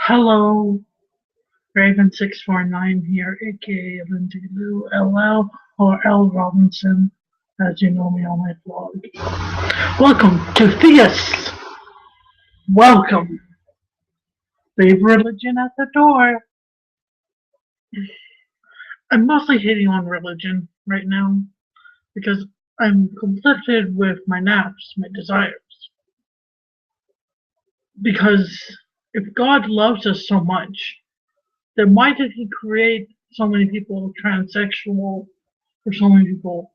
Hello, Raven649 here, aka Lindsay Lou LL or L Robinson, as you know me on my blog. Welcome to Theists! Welcome! Leave religion at the door. I'm mostly hating on religion right now because I'm conflicted with my naps, my desires. Because if God loves us so much, then why did he create so many people transsexual or so many people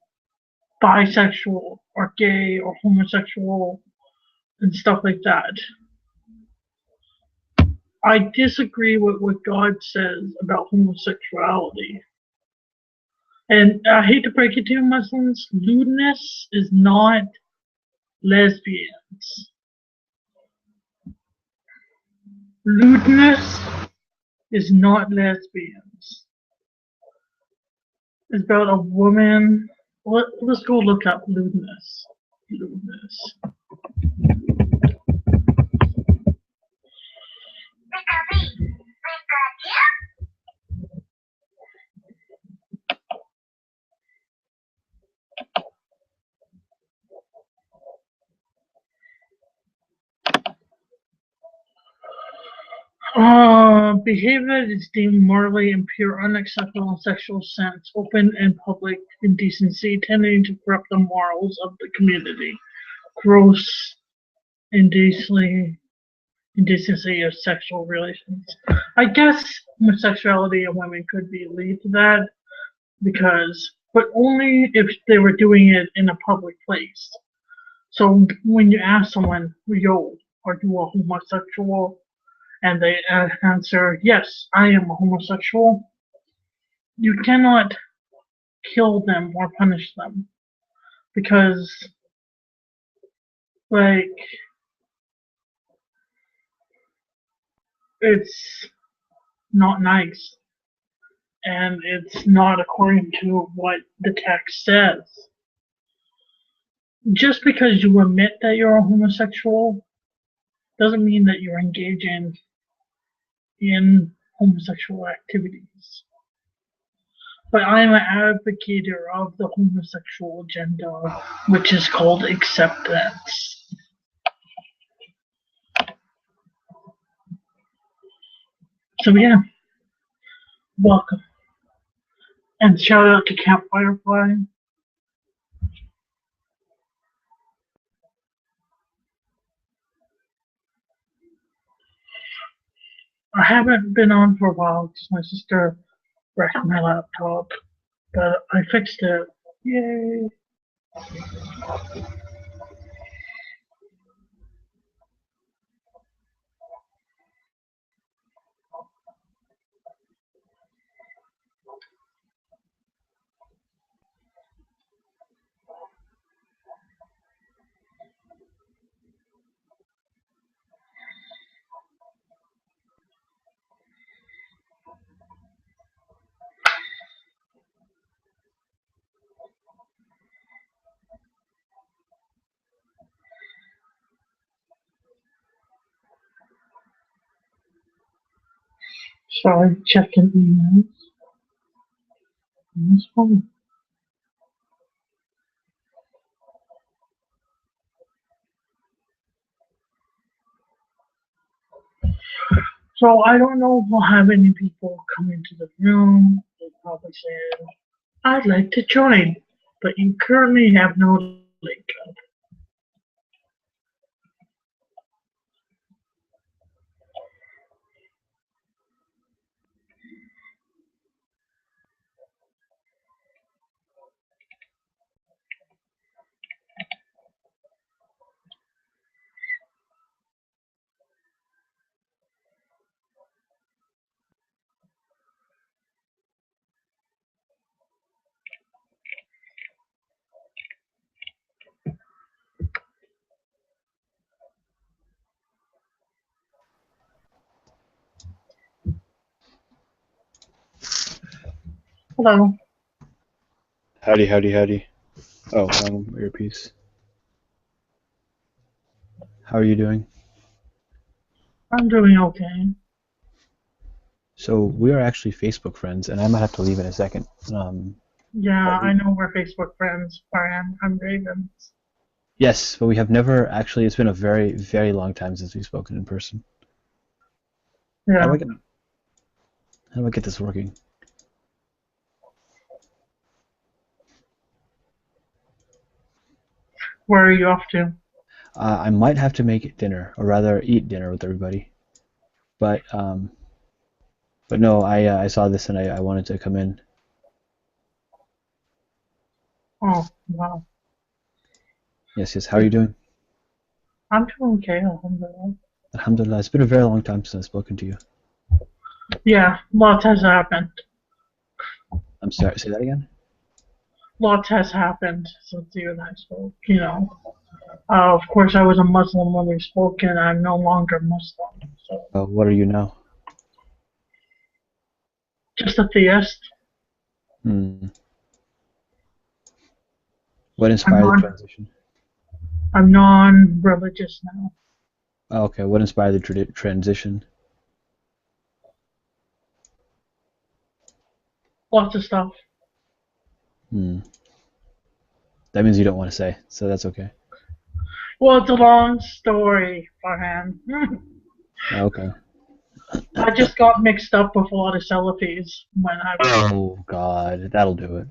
bisexual or gay or homosexual and stuff like that? I disagree with what God says about homosexuality. And I hate to break it to you, Muslims, lewdness is not lesbians. Lewdness is not lesbians. It's about a woman. Let's go look up lewdness. Lewdness. Behavior that is deemed morally impure, unacceptable in sexual sense, open and public indecency, tending to corrupt the morals of the community. Gross indecency of sexual relations. I guess homosexuality in women could be lead to that, but only if they were doing it in a public place. So when you ask someone, yo, are you a homosexual? And they answer, yes, I am a homosexual, you cannot kill them or punish them because, like, it's not nice and it's not according to what the text says. Just because you admit that you're a homosexual doesn't mean that you're engaging in homosexual activities. But I'm an advocate of the homosexual agenda, which is called acceptance. So yeah, welcome. And shout out to Camp Firefly. I haven't been on for a while because my sister wrecked my laptop, but I fixed it. Yay! Sorry, checking emails on this phone. So I don't know if we'll have any people come into the room. They probably said, I'd like to join, but you currently have no link. Hello. Howdy, howdy, howdy. Oh, earpiece. How are you doing? I'm doing okay. So we are actually Facebook friends, and I might have to leave in a second. Yeah, But I know we're Facebook friends, Brian. I'm Raven. yes, but we have never actually. It's been a very, very long time since we've spoken in person. How do Yeah. I get how do I get this working? Where are you off to? I might have to make dinner, or rather, eat dinner with everybody. But but no, I saw this and I wanted to come in. Oh, wow. Yes, yes. How are you doing? I'm doing okay, alhamdulillah. Alhamdulillah. It's been a very long time since I've spoken to you. Yeah, lots has happened. I'm sorry. Say that again. Lots has happened since you and I spoke, you know. Of course, I was a Muslim when we spoke, and I'm no longer Muslim. So, What are you now? just a theist. Hmm. What I'm inspired the non, transition? I'm non-religious now. Oh, okay. What inspired the transition? Lots of stuff. Hmm. That means you don't want to say, so that's okay. Well, it's a long story, Farhan. Okay. I just got mixed up with a lot of Salafis when I was. Oh God, that'll do it.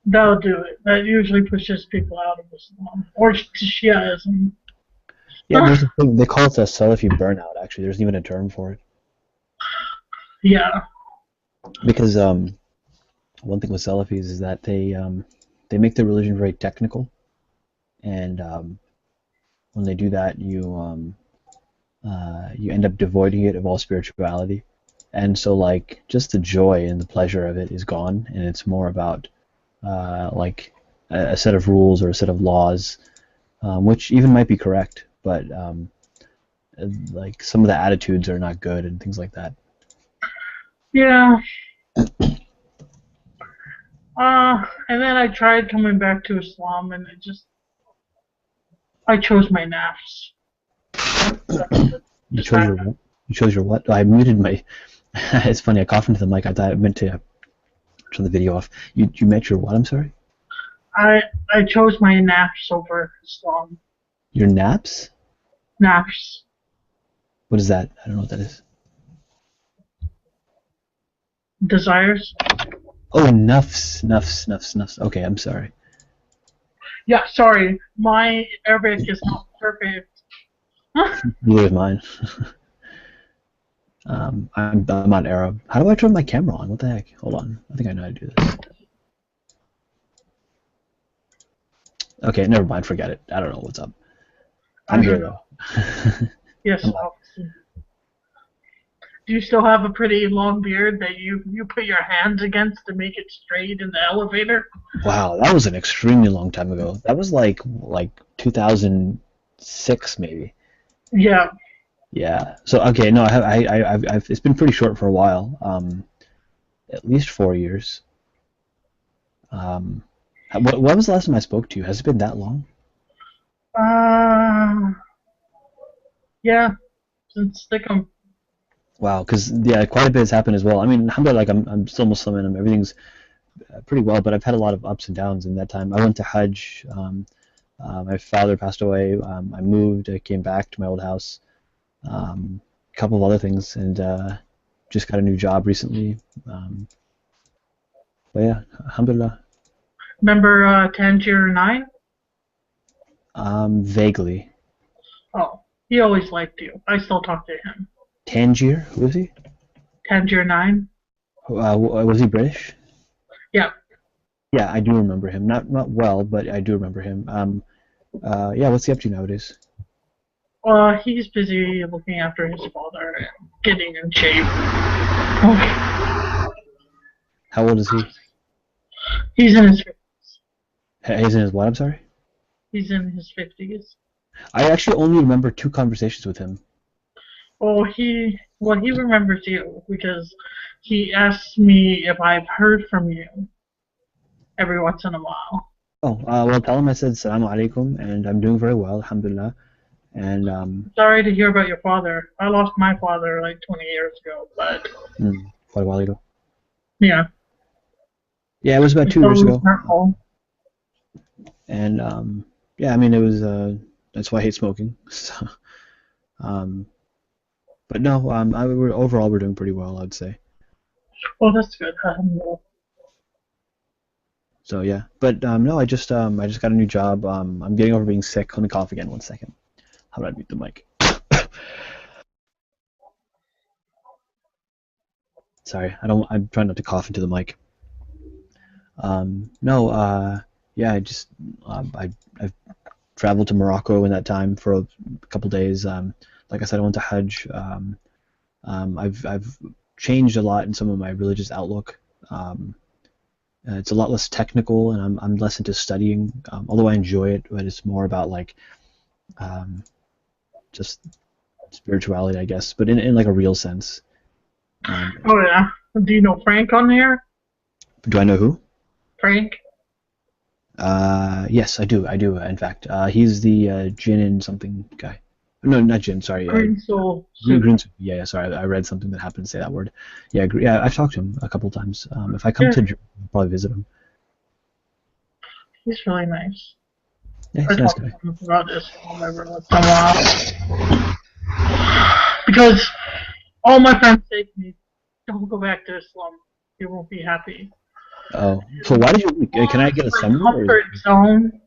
That'll do it. That usually pushes people out of Islam or to Shiaism. Yeah, there's a thing they call it a Salafi burnout. Actually, there's even a term for it Yeah, because one thing with Salafis is that they make their religion very technical, and when they do that, you end up devoiding it of all spirituality, and so like just the joy and the pleasure of it is gone, and it's more about like a set of rules or a set of laws, which even might be correct, but like some of the attitudes are not good and things like that. yeah. And then I tried coming back to Islam, and I chose my nafs. That's You just chose that. your what? You chose your what? I muted my. It's funny. I coughed into the mic. I thought I meant to turn the video off. You met your what? I'm sorry. I I chose my nafs over Islam. Your naps? Nafs, What is that? I don't know what that is. desires. Oh, nuffs, nuffs, nuffs, nuffs. Okay, I'm sorry. Yeah, sorry, my Arabic is not perfect. Neither is mine. I'm not Arab. How do I turn my camera on? What the heck? Hold on. I think I know how to do this. Okay, never mind. Forget it. I don't know what's up. I'm I here don't know. though. Yes, I'm live. obviously. Do you still have a pretty long beard that you put your hands against to make it straight in the elevator? Wow, that was an extremely long time ago. That was like 2006 maybe. Yeah. Yeah. So okay, no, I have I've it's been pretty short for a while. At least 4 years. Um, when was the last time I spoke to you? Has it been that long? Uh, yeah. Since Stickum. Wow, because yeah, quite a bit has happened as well. I mean, alhamdulillah, like I'm still Muslim and everything's pretty well, but I've had a lot of ups and downs in that time. I went to Hajj. My father passed away. I moved. I came back to my old house. A couple of other things, and just got a new job recently. Um, but yeah, alhamdulillah. Remember Tangier 9? Vaguely. Oh, he always liked you. I still talk to him. Tangier, who was he? Tangier 9? Was he British? Yeah. Yeah, I do remember him. Not well, but I do remember him. Yeah, what's he up to nowadays? He's busy looking after his father and getting in shape. Oh, How old is he? he's in his He's in his what? I'm sorry. he's in his 50s. I actually only remember two conversations with him. He remembers you because he asks me if I've heard from you every once in a while. Oh, well, tell him I said Salaam alaikum, and I'm doing very well, alhamdulillah. And Sorry to hear about your father. I lost my father like 20 years ago, but quite a while ago. yeah, Yeah, it was about it's 2 years so ago. hurtful. And yeah, I mean, it was that's why I hate smoking. So, um, but no, overall we're doing pretty well, I'd say. Well, that's good. Alhamdulillah. So yeah, but no, I just got a new job. I'm getting over being sick. Let me cough again. 1 second. How about I mute the mic? Sorry, I don't. I'm trying not to cough into the mic. No, yeah, I've traveled to Morocco in that time for a couple days. Like I said, I went to Hajj. I've changed a lot in some of my religious outlook. It's a lot less technical, and I'm less into studying. Although I enjoy it, but it's more about like um, just spirituality, I guess, but in like a real sense. Oh yeah. Do you know Frank on here? Do I know who? Frank? Yes, I do. I do. In fact, he's the Jin and something guy. No, not Jin. Sorry. Green Soul Green. Soup. Green. Yeah, yeah. Sorry, I read something that happened to say that word. Yeah, yeah. I've talked to him a couple times. If I come Yeah, to Germany, I'll probably visit him. he's really nice. Yeah, I he's a nice talk guy. to him about Islam every once in a while. Because all my friends say to me, don't go back to Islam. You won't be happy. Oh, so why did you? Can I get a It's my summary, or is comfort zone.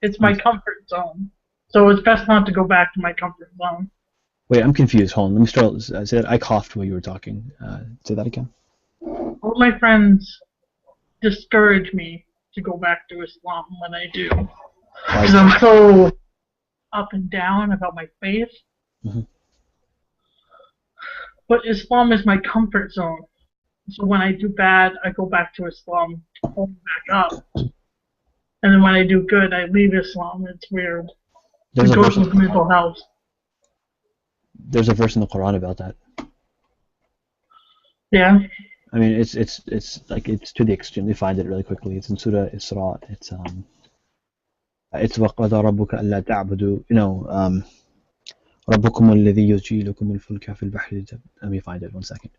It's my I'm, comfort zone. So it's best not to go back to my comfort zone. wait? I'm confused. Hold on. Let me start. Say that I coughed while you were talking. Say that again. All my friends discourage me to go back to Islam when I do. Why is Because that? I'm so up and down about my faith. Mhm. But Islam is my comfort zone. So when I do bad, I go back to Islam to pull me back up. And then when I do good, I leave Islam. It's weird. There's It a goes verse. with mental health. There's a verse in the Quran about that. Yeah. I mean, it's like it's to the extreme. They find it really quickly. It's in Surah Isra. It's وَقَضَى رَبُّكَ أَلَّا تَعْبُدُوا. رَبُّكُمُ الَّذِي يُزْجِي لَكُمُ الْفُلْكَ فِي الْبَحْرِ. Let me find it. 1 second.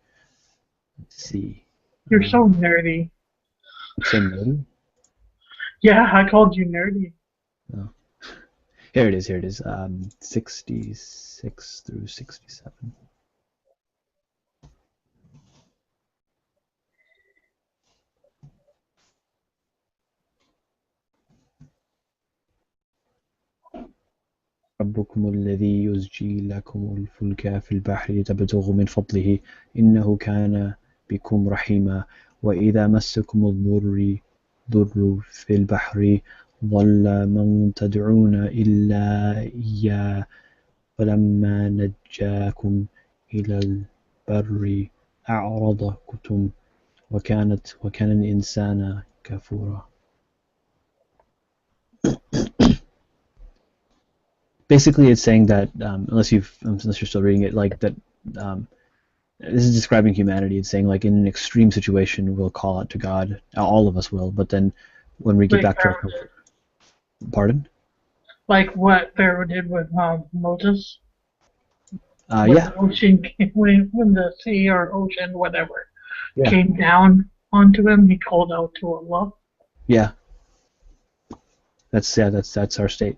Let's see. You're so nerdy. Same nerdy. Yeah, I called you nerdy. Oh. Here it is. Here it is. 66 through 67. ربكم الذي يزجي لكم الفلك في البحر لتبتغوا من فضله إنه كان بكم رحيما وإذا مسكم ضر في البحر ضل من تدعون إلا إياه فلما نجاكم إلى البر أعرضتم وكان الإنسان كفورا. Basically, it's saying that unless you're still reading it, like that. Um, this is describing humanity. It's saying like in an extreme situation, we'll call out to God. All of us will, but then when we get Like back to our Pharaoh did. comfort, pardon? Like what Pharaoh did with Moses. When Yeah, the ocean came, when the sea or ocean, whatever, yeah, came down onto him, he called out to Allah. yeah. That's our state.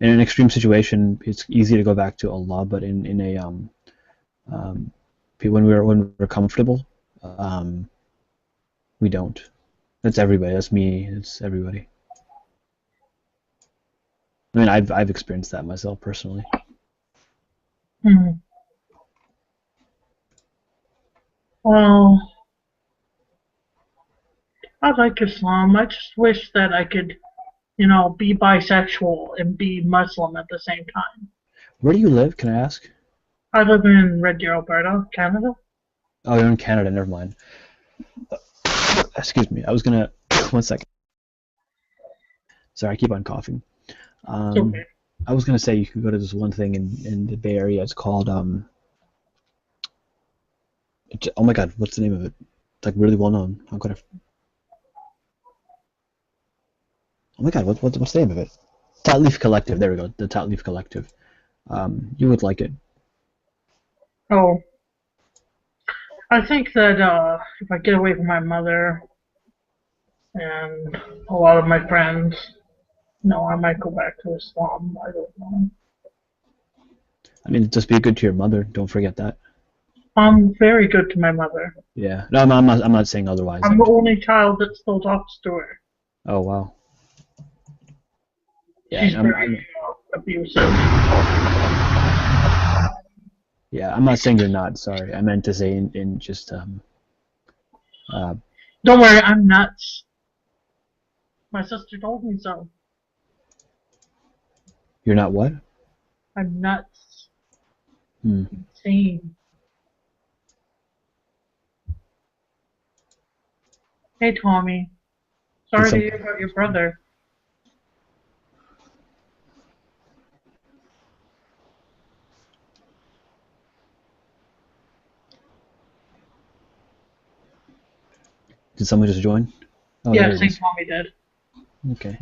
In an extreme situation, it's easy to go back to Allah, but in a um, when we're comfortable, um, we don't. That's everybody. That's me. It's everybody. I mean, I've experienced that myself personally. Hmm. Well, I like Islam. I just wish that I could, be bisexual and be Muslim at the same time. Where do you live? Can I ask? I live in Red Deer, Alberta, Canada. Oh, you're in Canada. Never mind. Excuse me. I was gonna 1 second. Sorry, I keep on coughing. It's Um, okay. I was gonna say you could go to this one thing in the Bay Area. It's called oh my God, what's the name of it? It's like really well known. How could I? Oh my God, what's the name of it? Tat Leaf Collective. There we go. The Tat Leaf Collective. You would like it. Oh, I think that if I get away from my mother and a lot of my friends, no, I might go back to Islam. I don't know. I mean, just be good to your mother. Don't forget that. I'm very good to my mother. Yeah. No, I'm not saying otherwise. I'm the only child that still talks to her. Oh wow. Yeah. She's very abusive. Yeah. I'm not saying you're not. Sorry. I meant to say in just Don't worry, I'm nuts. My sister told me so. you're not what? I'm nuts. Hmm. Insane. Hey, Tommy. Sorry to hear about your brother. Did someone just join? Oh, Yeah, there it St. is. Tommy did. Okay.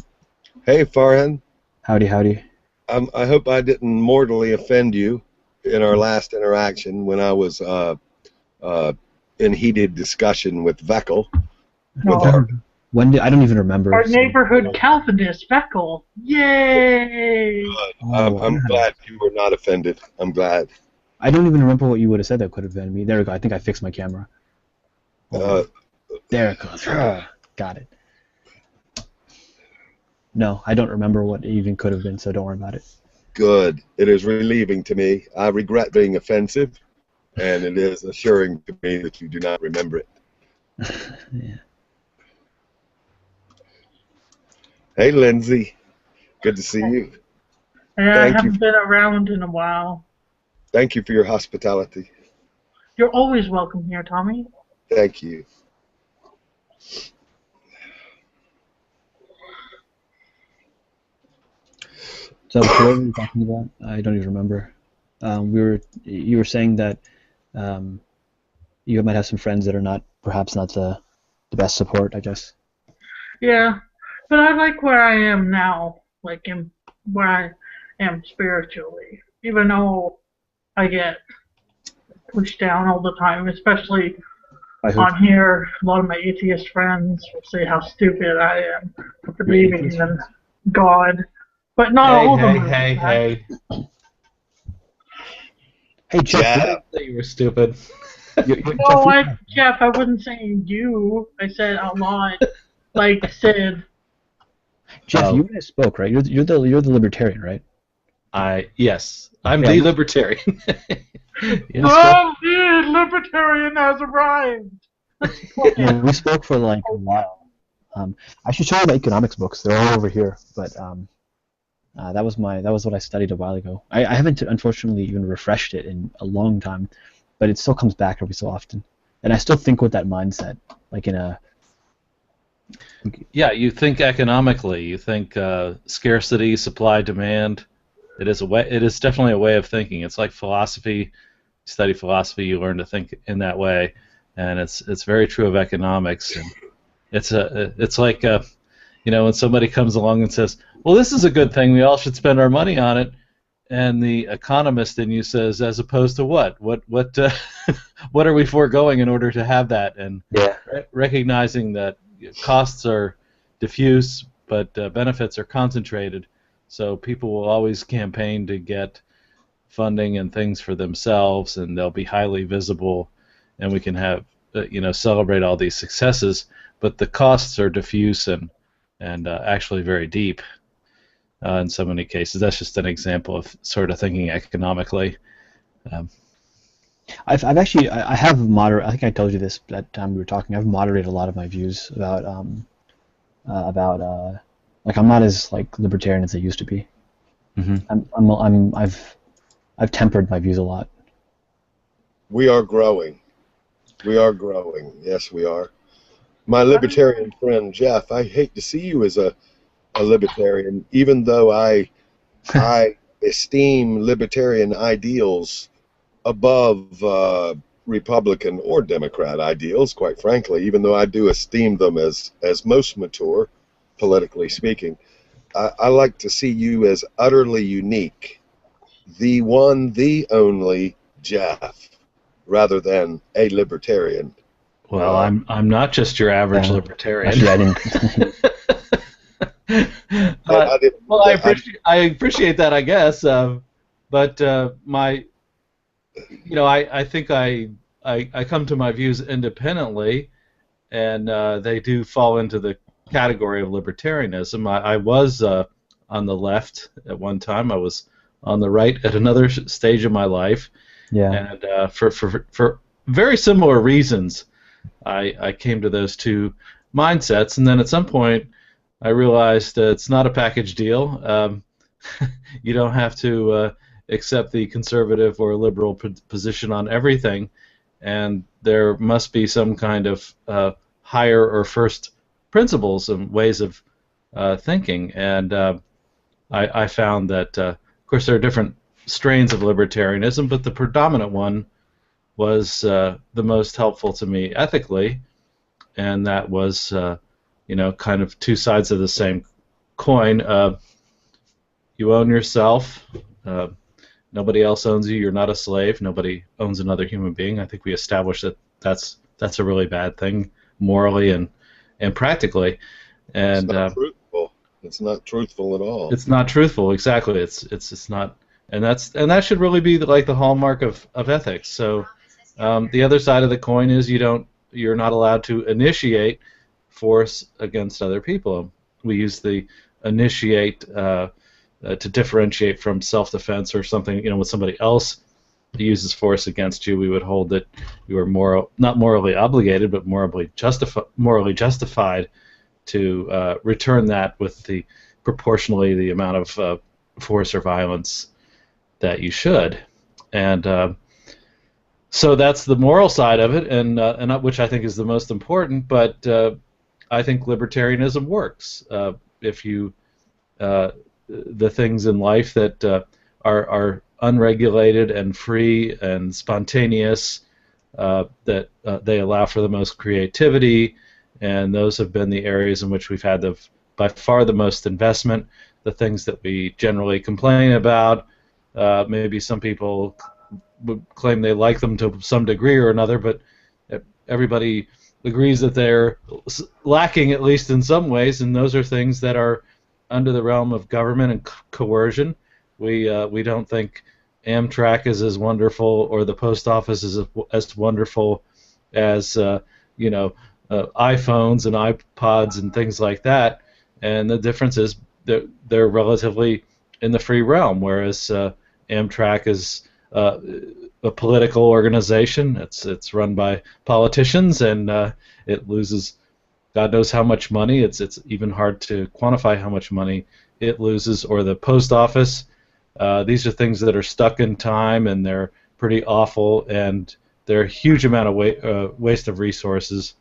Hey, Farhan. Howdy, howdy. I hope I didn't mortally offend you in our last interaction when I was in heated discussion with Veckel. No. I don't even remember. Our So. neighborhood Calvinist, Beckel. Yay! I'm glad you were not offended. I'm glad. I don't even remember what you would have said that could have been me. There we go. I think I fixed my camera. There it goes. Got it. No, I don't remember what it even could have been, so don't worry about it. Good. It is relieving to me. I regret being offensive, and it is assuring to me that you do not remember it. Yeah. Hey, Lindsay. Good to see you. Yeah, I haven't been around in a while. Thank you for your hospitality. You're always welcome here, Tommy. Thank you. So what were we talking about? I don't even remember. You were saying that you might have some friends that are perhaps not the best support, I guess. Yeah, but I like where I am now, like where I am spiritually, even though I get pushed down all the time, especially on here. A lot of my atheist friends will say how stupid I am for believing in God, but not all of them. Hey, Jeff, I didn't say you were stupid. No, Jeff, I wasn't saying you. I said a lot, like Sid. Jeff, you and I spoke, right? You're the libertarian, right? Yes, I'm the libertarian. The libertarian has arrived. No, we spoke for like a while. I should show you my economics books. They're all over here, but that was what I studied a while ago. I haven't unfortunately even refreshed it in a long time, but it still comes back every so often, and I still think with that mindset, like in a. Yeah, you think economically. You think scarcity, supply, demand. It is definitely a way of thinking. It's like philosophy. You study philosophy, you learn to think in that way, and it's very true of economics. And it's like when somebody comes along and says, "Well, this is a good thing. We all should spend our money on it," and the economist in you says, "As opposed to what? What what are we foregoing in order to have that?" And recognizing that costs are diffuse, but benefits are concentrated. So people will always campaign to get funding and things for themselves, and they'll be highly visible, and we can have celebrate all these successes. But the costs are diffuse and actually very deep in so many cases. That's just an example of sort of thinking economically. I have moderate. I think I told you this that time we were talking. I've moderated a lot of my views about like I'm not as like libertarian as I used to be. Mm-hmm. I've tempered my views a lot. We are growing. We are growing. Yes, we are. My libertarian friend Jeff, I hate to see you as a libertarian, even though I esteem libertarian ideals above Republican or Democrat ideals, quite frankly, even though I do esteem them as most mature, politically speaking. I like to see you as utterly unique, the one, the only Jeff, rather than a libertarian. Well, I'm not just your average libertarian. Actually, I didn't. Well, I appreciate that, I guess. But I think I come to my views independently, and they do fall into the category of libertarianism. I was on the left at one time. I was on the right at another stage of my life. Yeah. And for very similar reasons, I came to those two mindsets. And then at some point, I realized it's not a package deal. You don't have to accept the conservative or liberal position on everything, and there must be some kind of higher or first principles and ways of thinking. And I found that, of course, there are different strains of libertarianism, but the predominant one was the most helpful to me ethically, and that was kind of two sides of the same coin. You own yourself. Nobody else owns you. You're not a slave. Nobody owns another human being. I think we established that that's a really bad thing morally and practically. And it's not truthful. It's not truthful at all. It's not truthful. Exactly. It's not, and that should really be like the hallmark of ethics. So the other side of the coin is you're not allowed to initiate force against other people. We use the initiate to differentiate from self-defense or something. When somebody else uses force against you, we would hold that you are not morally obligated, but morally justified to return that with proportionally the amount of force or violence that you should. And so that's the moral side of it, and which I think is the most important. But I think libertarianism works. If you the things in life that are unregulated and free and spontaneous, that they allow for the most creativity, and those have been the areas in which we've had by far the most investment. The things that we generally complain about, maybe some people would claim they like them to some degree or another, but everybody agrees that they're lacking at least in some ways, and those are things that are under the realm of government and coercion. We don't think Amtrak is as wonderful or the post office is as wonderful as iPhones and iPods and things like that. And the difference is they're relatively in the free realm, whereas Amtrak is a political organization. It's run by politicians, and it loses God knows how much money. It's even hard to quantify how much money it loses. Or the post office. These are things that are stuck in time, and they're pretty awful, and they're a huge amount of waste of resources.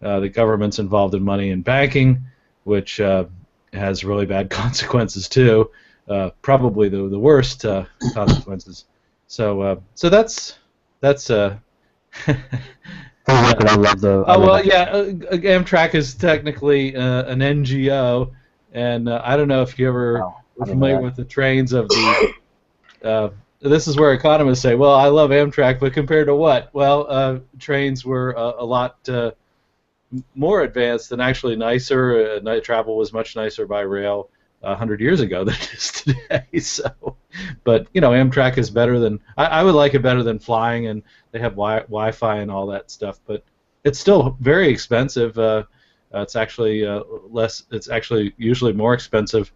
The government's involved in money and banking, which has really bad consequences too. Probably the worst consequences. So that's. I love the. Amtrak is technically an NGO, and I don't know if you ever are familiar with the trains of the. This is where economists say, "Well, I love Amtrak, but compared to what?" Well, trains were a lot more advanced and actually nicer. Night travel was much nicer by rail 100 years ago than it is today. So, but Amtrak is better than I would like it better than flying, and they have Wi-Fi and all that stuff. But it's still very expensive. It's actually less. It's actually usually more expensive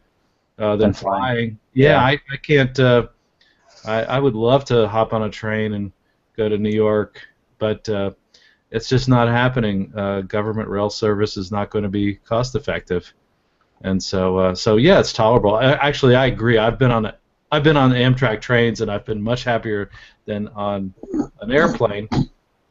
than flying. Yeah, I can't. I would love to hop on a train and go to New York, but it's just not happening. Government rail service is not going to be cost effective. And so yeah, it's tolerable. Actually, I agree. I've been on Amtrak trains, and I've been much happier than on an airplane.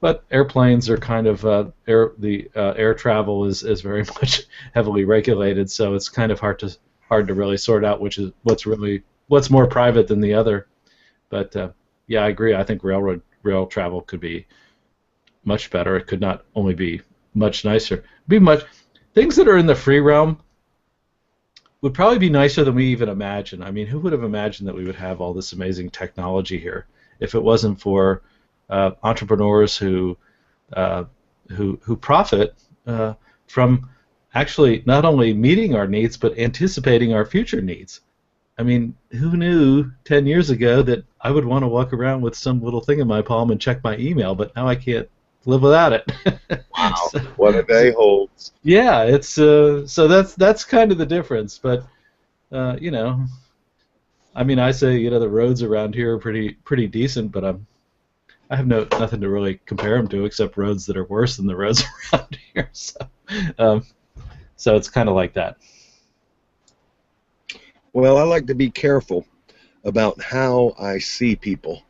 But airplanes are kind of air travel is very much heavily regulated, so it's kind of hard to really sort out what's more private than the other. But yeah, I agree. I think rail travel could be much better. It could not only be much nicer, things that are in the free realm. would probably be nicer than we even imagine. I mean, who would have imagined that we would have all this amazing technology here if it wasn't for entrepreneurs who profit from actually not only meeting our needs but anticipating our future needs. I mean, who knew 10 years ago that I would want to walk around with some little thing in my palm and check my email, but now I can't live without it. Wow, what a day holds. Yeah, it's so that's kind of the difference. But you know, I mean, I say the roads around here are pretty decent, but I have nothing to really compare them to except roads that are worse than the roads around here. So it's kind of like that. Well, I like to be careful about how I see people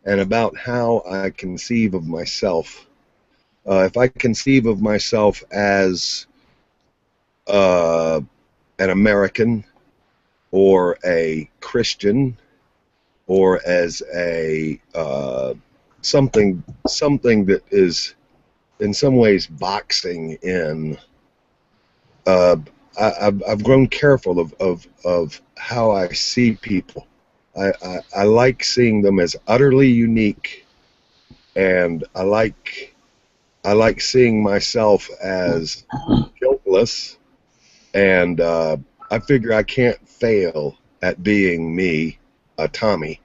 and about how I conceive of myself. If I conceive of myself as an American or a Christian or as a something that is in some ways boxing in, I've grown careful of how I see people. I like seeing them as utterly unique, and I like seeing myself as guiltless, and I figure I can't fail at being me, a Tommy,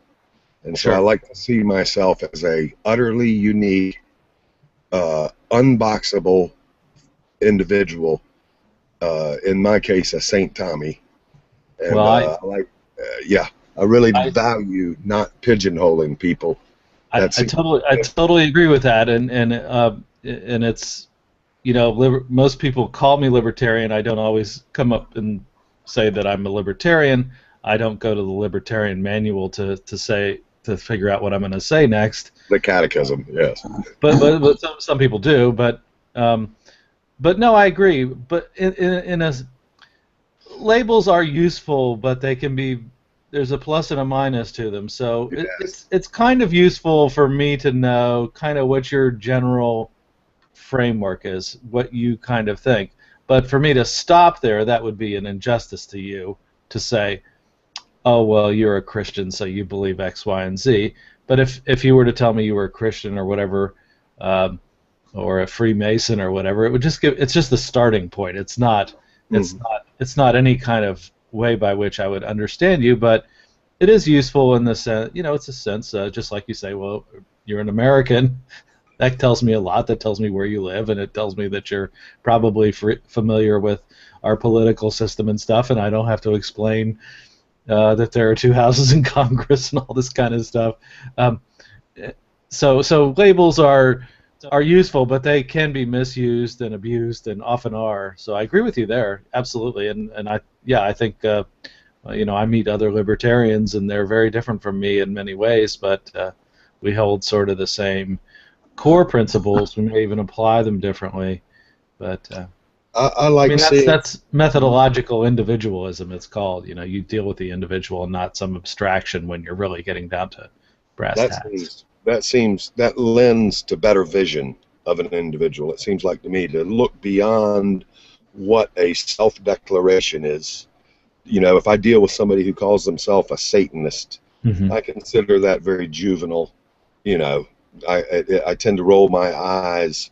and so Sure. I like to see myself as a utterly unique, unboxable individual. In my case, a Saint Tommy, and Well, I really I value not pigeonholing people. I totally agree with that, and it's most people call me libertarian. I don't always come up and say that I'm a libertarian. I don't go to the libertarian manual to figure out what I'm going to say next. The catechism, yes. But some people do. But no, I agree. But labels are useful, but they can be. There's a plus and a minus to them. So Yes. it's kind of useful for me to know kind of what your general framework is, what you kind of think. But for me to stop there, that would be an injustice to you to say, oh, well, you're a Christian, so you believe X, Y, and Z. But if you were to tell me you were a Christian or whatever, or a Freemason or whatever, it would just it's just the starting point. It's not any kind of way by which I would understand you, but it is useful in the sense, it's a sense, just like you say, well, you're an American. That tells me a lot. That tells me where you live, and it tells me that you're probably familiar with our political system and stuff, and I don't have to explain that there are two houses in Congress and all this kind of stuff. So labels are useful, but they can be misused and abused, and often are. So I agree with you there, absolutely. And I think I meet other libertarians, and they're very different from me in many ways, but we hold sort of the same core principles. We may even apply them differently, but I like seeing that's methodological individualism. It's called. You deal with the individual and not some abstraction when you're really getting down to brass tacks. that lends to better vision of an individual. It seems like to me to look beyond what a self-declaration is. If I deal with somebody who calls themselves a Satanist, Mm-hmm. I consider that very juvenile. I tend to roll my eyes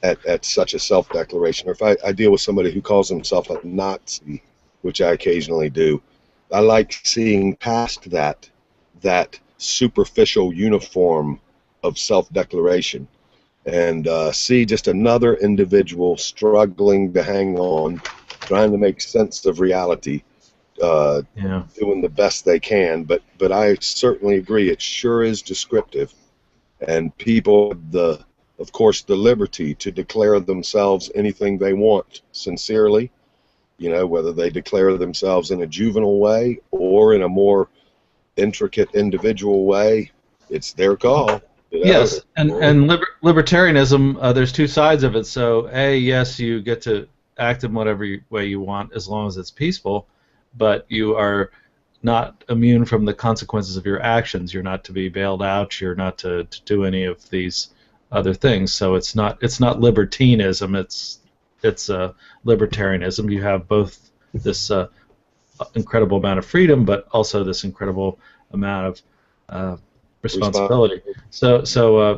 at such a self-declaration. Or if I deal with somebody who calls himself a Nazi, which I occasionally do, I like seeing past that superficial uniform of self-declaration and see just another individual struggling to hang on, trying to make sense of reality, doing the best they can. But I certainly agree, it sure is descriptive. And people have of course, the liberty to declare themselves anything they want sincerely, whether they declare themselves in a juvenile way or in a more intricate individual way. It's their call. Yes, and libertarianism, there's two sides of it. So, yes, you get to act in whatever way you want as long as it's peaceful, but you are not immune from the consequences of your actions. You're not to be bailed out. You're not to do any of these other things. So it's not libertinism. It's libertarianism. You have both this incredible amount of freedom, but also this incredible amount of responsibility. So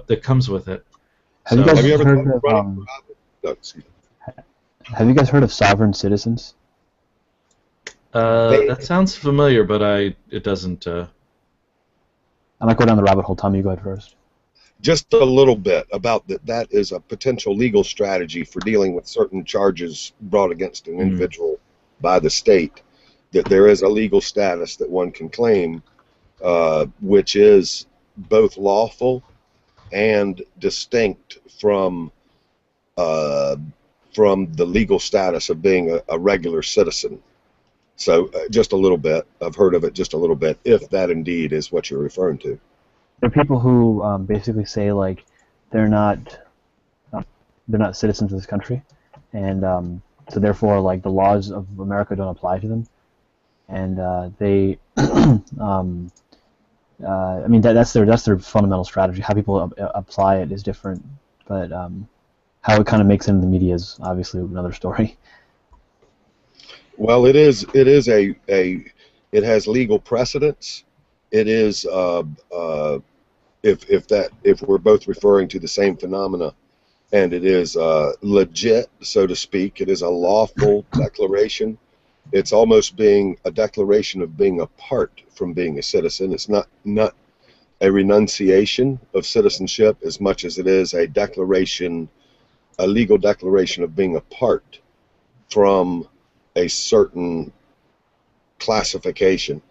that comes with it. Have you guys Have you ever heard thought of of running for office? No, excuse me. Have you guys heard of sovereign citizens? That sounds familiar, but it doesn't. I might go down the rabbit hole. Tom, you go ahead first. Just a little bit about that. That is a potential legal strategy for dealing with certain charges brought against an individual by the state. That there is a legal status that one can claim, which is both lawful and distinct from the legal status of being a regular citizen. So just a little bit. I've heard of it just a little bit, if that indeed is what you're referring to. There are people who basically say like they're not citizens of this country, and so therefore like the laws of America don't apply to them, and they I mean that's their fundamental strategy. How people apply it is different, but how it kind of makes it in the media is obviously another story. Well, it has legal precedence. It is if we're both referring to the same phenomena, and it is legit, so to speak. It is a lawful declaration. It's almost being a declaration of being apart from being a citizen. It's not a renunciation of citizenship as much as it is a declaration, a legal declaration of being apart from a certain classification.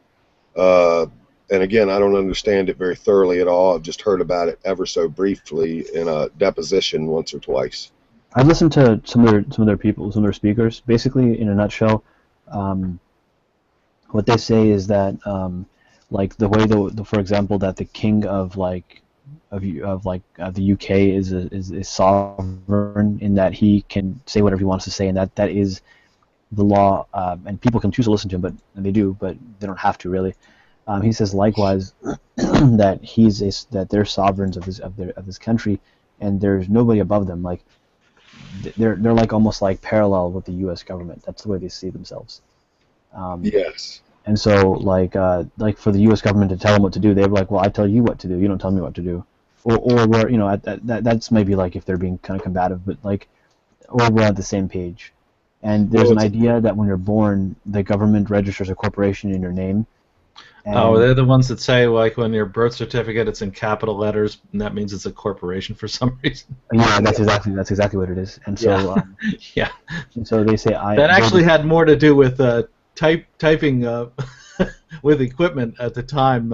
And again, I don't understand it very thoroughly at all. I've just heard about it ever so briefly in a deposition once or twice. I've listened to some of their speakers. Basically, in a nutshell, what they say is that like the way for example that the king of the UK is sovereign in that he can say whatever he wants to say, and that is the law, and people can choose to listen to him, and they do, but they don't have to really. He says likewise that they're sovereigns of this country, and there's nobody above them. Like they're like almost like parallel with the U.S. government. That's the way they see themselves. Yes. And so like for the U.S. government to tell them what to do, they're like, well, I tell you what to do. You don't tell me what to do. Or we're that's maybe like if they're being kind of combative, but like or we're on the same page. And there's an idea that when you're born, the government registers a corporation in your name. Oh, they're the ones that say, like, when your birth certificate, it's in capital letters, and that means it's a corporation for some reason. Yeah, that's exactly what it is. And so, yeah. And so they say, that actually had more to do with typing with equipment at the time.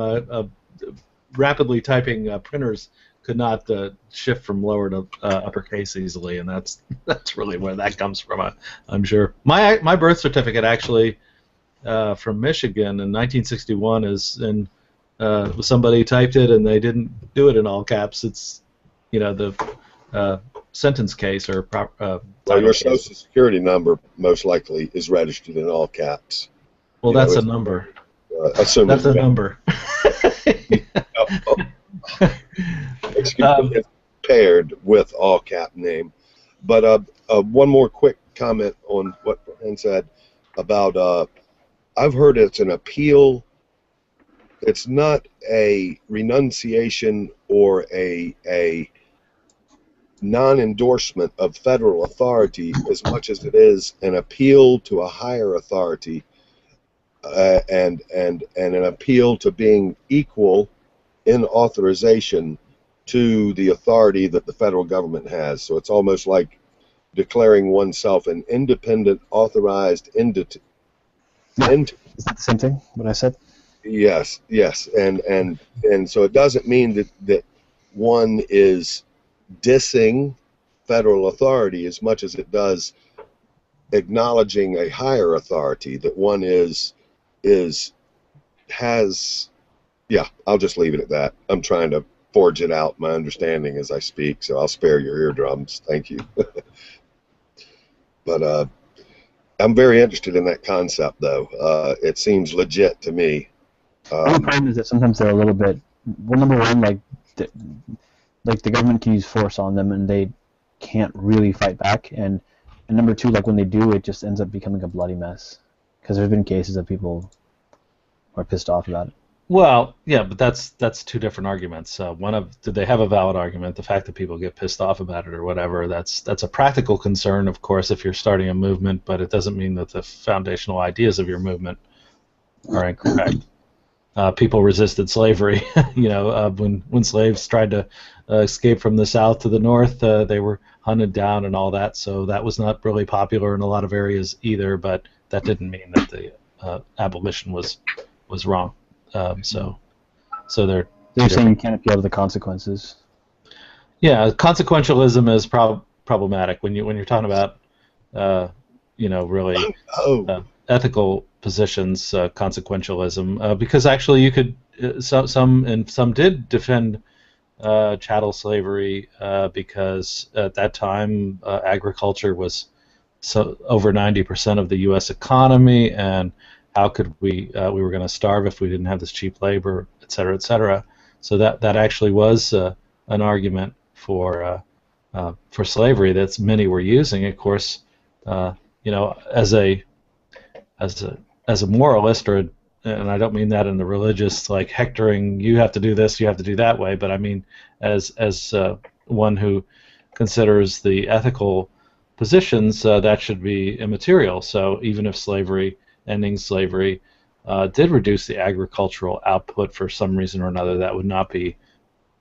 Rapidly typing printers could not shift from lower to uppercase easily, and that's really where that comes from. I'm sure. My birth certificate actually. From Michigan in 1961 somebody typed it and they didn't do it in all caps. It's the sentence case or well, your Social Security number most likely is registered in all caps. Well, that's a number. That's a number. Excuse me, it's paired with all cap name. But one more quick comment on what Brian said about. I've heard it's an appeal. It's not a renunciation or a non-endorsement of federal authority as much as it is an appeal to a higher authority and an appeal to being equal in authorization to the authority that the federal government has. So it's almost like declaring oneself an independent, authorized entity. Is that the same thing, what I said? Yes, and so it doesn't mean that one is dissing federal authority as much as it does acknowledging a higher authority that one has. Yeah, I'll just leave it at that. I'm trying to forge it out, my understanding as I speak, so I'll spare your eardrums. Thank you. But I'm very interested in that concept, though. It seems legit to me. The only problem is that sometimes they're a little bit. Well, number one, like the government can use force on them, and they can't really fight back. And number two, like when they do, it just ends up becoming a bloody mess. Because there's been cases of people who are pissed off about it. Well, yeah, but that's two different arguments. One of, did they have a valid argument? The fact that people get pissed off about it or whatever, that's a practical concern, of course, if you're starting a movement, but it doesn't mean that the foundational ideas of your movement are incorrect. People resisted slavery. When slaves tried to escape from the South to the North, they were hunted down and all that. So that was not really popular in a lot of areas either. But that didn't mean that the abolition was wrong. So they're saying you can't appeal to the consequences. Yeah, consequentialism is problematic when you're talking about really ethical positions, consequentialism, because actually you could some did defend chattel slavery because at that time agriculture was over 90% of the U.S. economy, and how could we were going to starve if we didn't have this cheap labor, et cetera, et cetera. So that actually was an argument for slavery that many were using. Of course, as a moralist, and I don't mean that in the religious, like hectoring, you have to do this, you have to do that way, but I mean as one who considers the ethical positions, that should be immaterial. So even if ending slavery did reduce the agricultural output for some reason or another, that would not be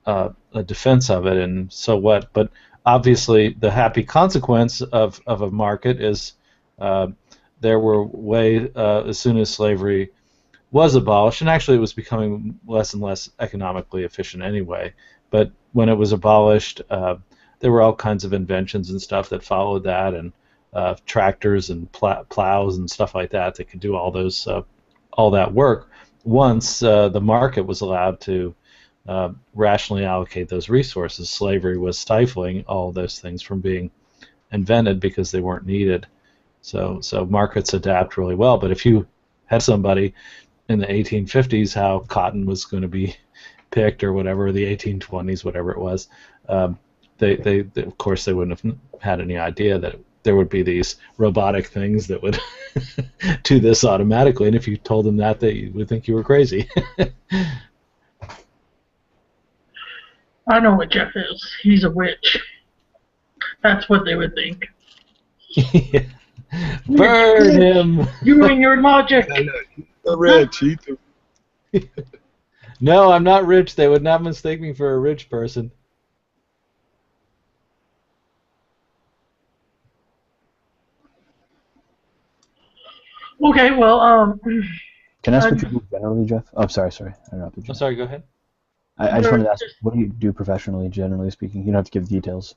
a defense of it, and so what? But obviously the happy consequence of a market is there were as soon as slavery was abolished, and actually it was becoming less and less economically efficient anyway, but when it was abolished, there were all kinds of inventions and stuff that followed that, and tractors and plows and stuff like that that could do all that work once the market was allowed to rationally allocate those resources. Slavery was stifling all those things from being invented because they weren't needed. So markets adapt really well. But if you had somebody in the 1850s how cotton was going to be picked or whatever, the 1820s, whatever it was, they of course they wouldn't have had any idea that there would be these robotic things that would do this automatically. And if you told them that, they would think you were crazy. I know what Jeff is. He's a witch. That's what they would think. Yeah. Burn him! You and your logic. The rich. No, I'm not rich. They would not mistake me for a rich person. Okay, well, Can I ask what you do generally, Jeff? Oh, sorry, I interrupted you. I'm sorry, go ahead. I just wanted to ask, what do you do professionally, generally speaking? You don't have to give details.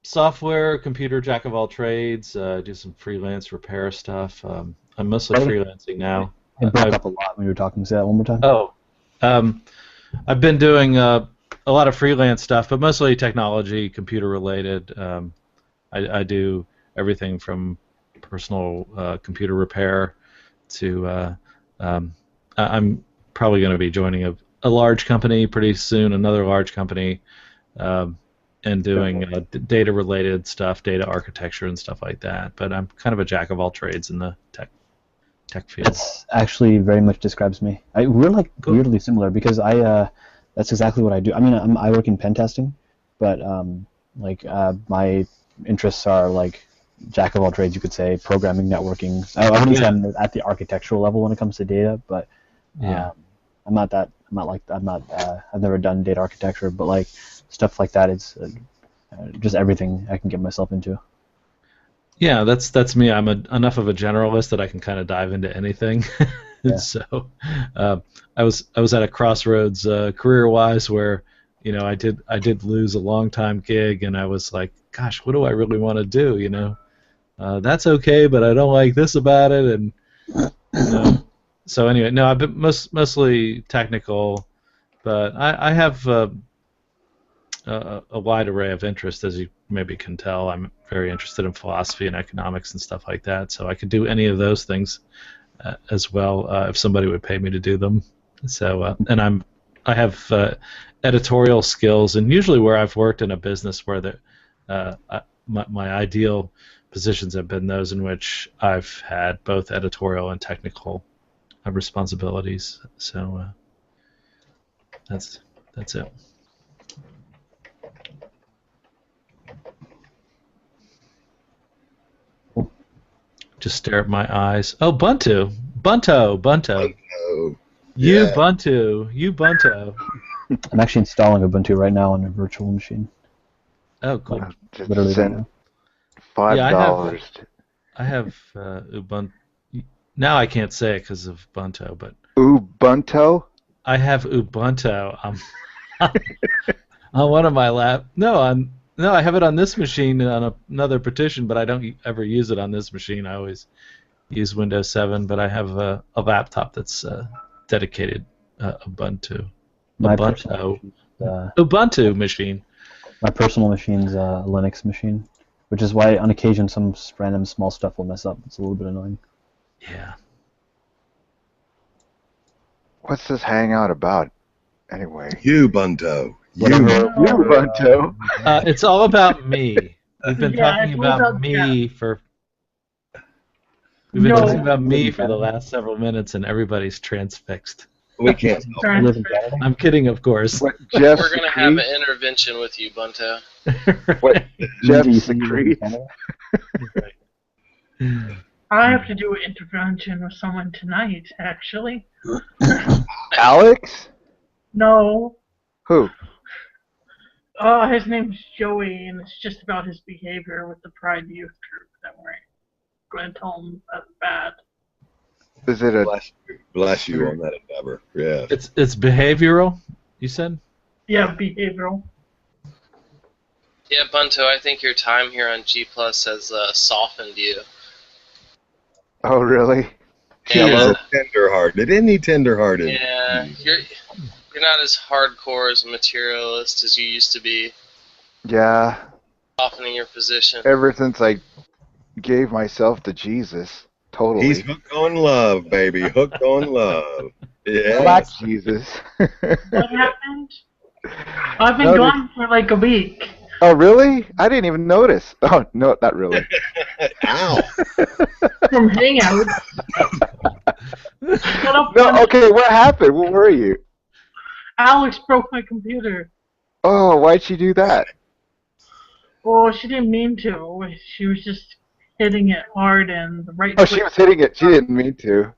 Software, computer, jack of all trades. Do some freelance repair stuff. I'm mostly freelancing now. It broke up a lot when you were talking. Say that one more time. Oh, I've been doing a lot of freelance stuff, but mostly technology, computer related. I do everything from personal computer repair to I'm probably going to be joining a large company pretty soon, another large company, and doing data related stuff, data architecture and stuff like that. But I'm kind of a jack of all trades in the tech field. That's actually very much describes me. We're like weirdly similar because that's exactly what I do. I mean, I work in pen testing, but my interests are like jack of all trades, you could say, programming, networking. I wouldn't say I'm at the architectural level when it comes to data, but I've never done data architecture, but like stuff like that, it's just everything I can get myself into. Yeah, that's me. I'm enough of a generalist that I can kind of dive into anything. Yeah. So I was at a crossroads career-wise where I did lose a long-time gig, and I was like, gosh, what do I really want to do? That's okay, but I don't like this about it, and so anyway, no, I've been mostly technical, but I have a wide array of interests, as you maybe can tell. I'm very interested in philosophy and economics and stuff like that, so I could do any of those things as well if somebody would pay me to do them. So and I have editorial skills, and usually where I've worked in a business where my ideal positions have been those in which I've had both editorial and technical responsibilities. So that's it. Just stare at my eyes. Oh, Bunto. Oh, yeah. Ubuntu. I'm actually installing Ubuntu right now on a virtual machine. Oh, cool. Just Literally right send now. $5. I have Ubuntu. Now I can't say it because of Ubuntu, but Ubuntu? I have Ubuntu on one of my No, I have it on this machine on another partition, but I don't ever use it on this machine. I always use Windows 7, but I have a laptop that's dedicated Ubuntu. My personal Ubuntu machine. My personal machine's a Linux machine, which is why on occasion some random small stuff will mess up. It's a little bit annoying. Yeah. What's this hangout about, anyway? Ubuntu. Ubuntu. It's all about me. We've been talking it's about about me for. We've been talking about me for the last several minutes, and everybody's transfixed. We can't. I live in Canada. I'm kidding, of course. What, Jeff We're gonna have an intervention with you, Bunto. What, Jeff Do you think you live in secretes? Canada? I have to do an intervention with someone tonight, actually. Alex? No. Who? His name's Joey, and it's just about his behavior with the Pride Youth group that we're going to tell him that's bad. Is it a... Bless you on that endeavor. Yeah. It's behavioral, you said? Yeah, behavioral. Yeah, Bunto, I think your time here on G Plus has softened you. Oh, really? He Yeah. was a tender-hearted. Isn't he tender-hearted? Yeah, you're not as hardcore as a materialist as you used to be. Yeah. Softening your position. Ever since I gave myself to Jesus. Totally. He's hooked on love, baby. Hooked on love. Yeah. Black Jesus. What happened? I've been No, gone for like a week. Oh, really? I didn't even notice. Oh, no, not really. Ow. From Hangouts. Shut up, No, okay, what happened? Where were you? Alex broke my computer. Oh, why'd she do that? Well, she didn't mean to. She was just hitting it hard and the right Oh, she was hitting it. She didn't mean to.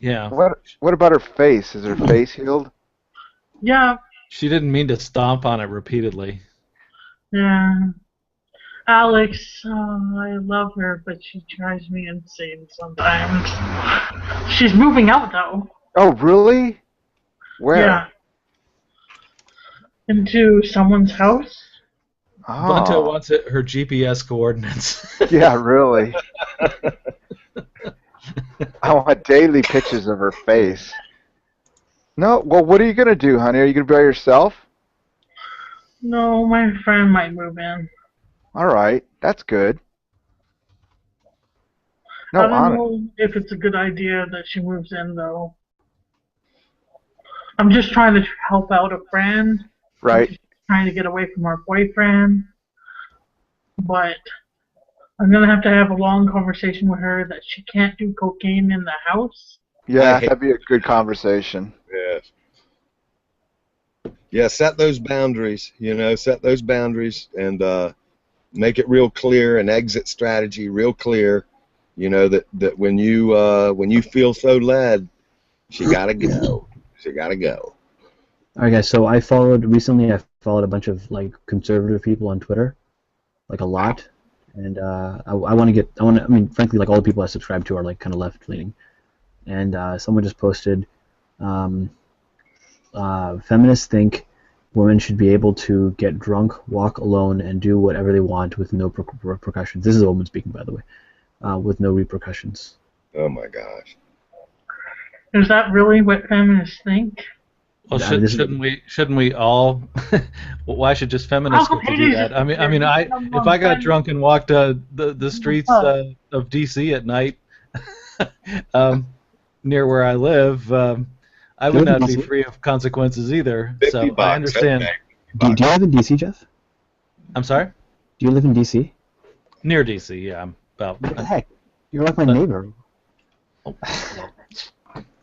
Yeah. What about her face? Is her face healed? Yeah, She didn't mean to stomp on it repeatedly. yeah. Alex, I love her, but she drives me insane sometimes. She's moving out, though. Oh, really? Where? Yeah. Into someone's house. Oh. Bunto wants her GPS coordinates. Yeah, really. I want daily pictures of her face. No, well, what are you going to do, honey? Are you going to be by yourself? No, my friend might move in. All right, that's good. No, I don't honest. know if it's a good idea that she moves in, though. I'm just trying to help out a friend. Right. She's trying to get away from her boyfriend. But I'm going to have a long conversation with her that she can't do cocaine in the house. Yeah, I hate- that'd be a good conversation. Yes. Yeah, set those boundaries, set those boundaries and make it real clear, an exit strategy real clear, that when you feel so led, she got to go. She got to go. All right, guys. So I followed a bunch of like conservative people on Twitter, like a lot, and I mean, frankly, like all the people I subscribe to are like kind of left leaning, and someone just posted, feminists think women should be able to get drunk, walk alone, and do whatever they want with no repercussions. This is a woman speaking, by the way, with no repercussions. Oh my gosh. Is that really what feminists think? Well, Yeah, this is- shouldn't we all? Well, why should just feminists Oh, get to it do is. that? If I got drunk and walked the streets of DC at night, near where I live, I would not be free of consequences either. So $50, I understand. okay. Do you live in DC, Jeff? I'm sorry? Do Do you live in DC? Near DC, yeah. I'm about. What the heck? You're like my neighbor.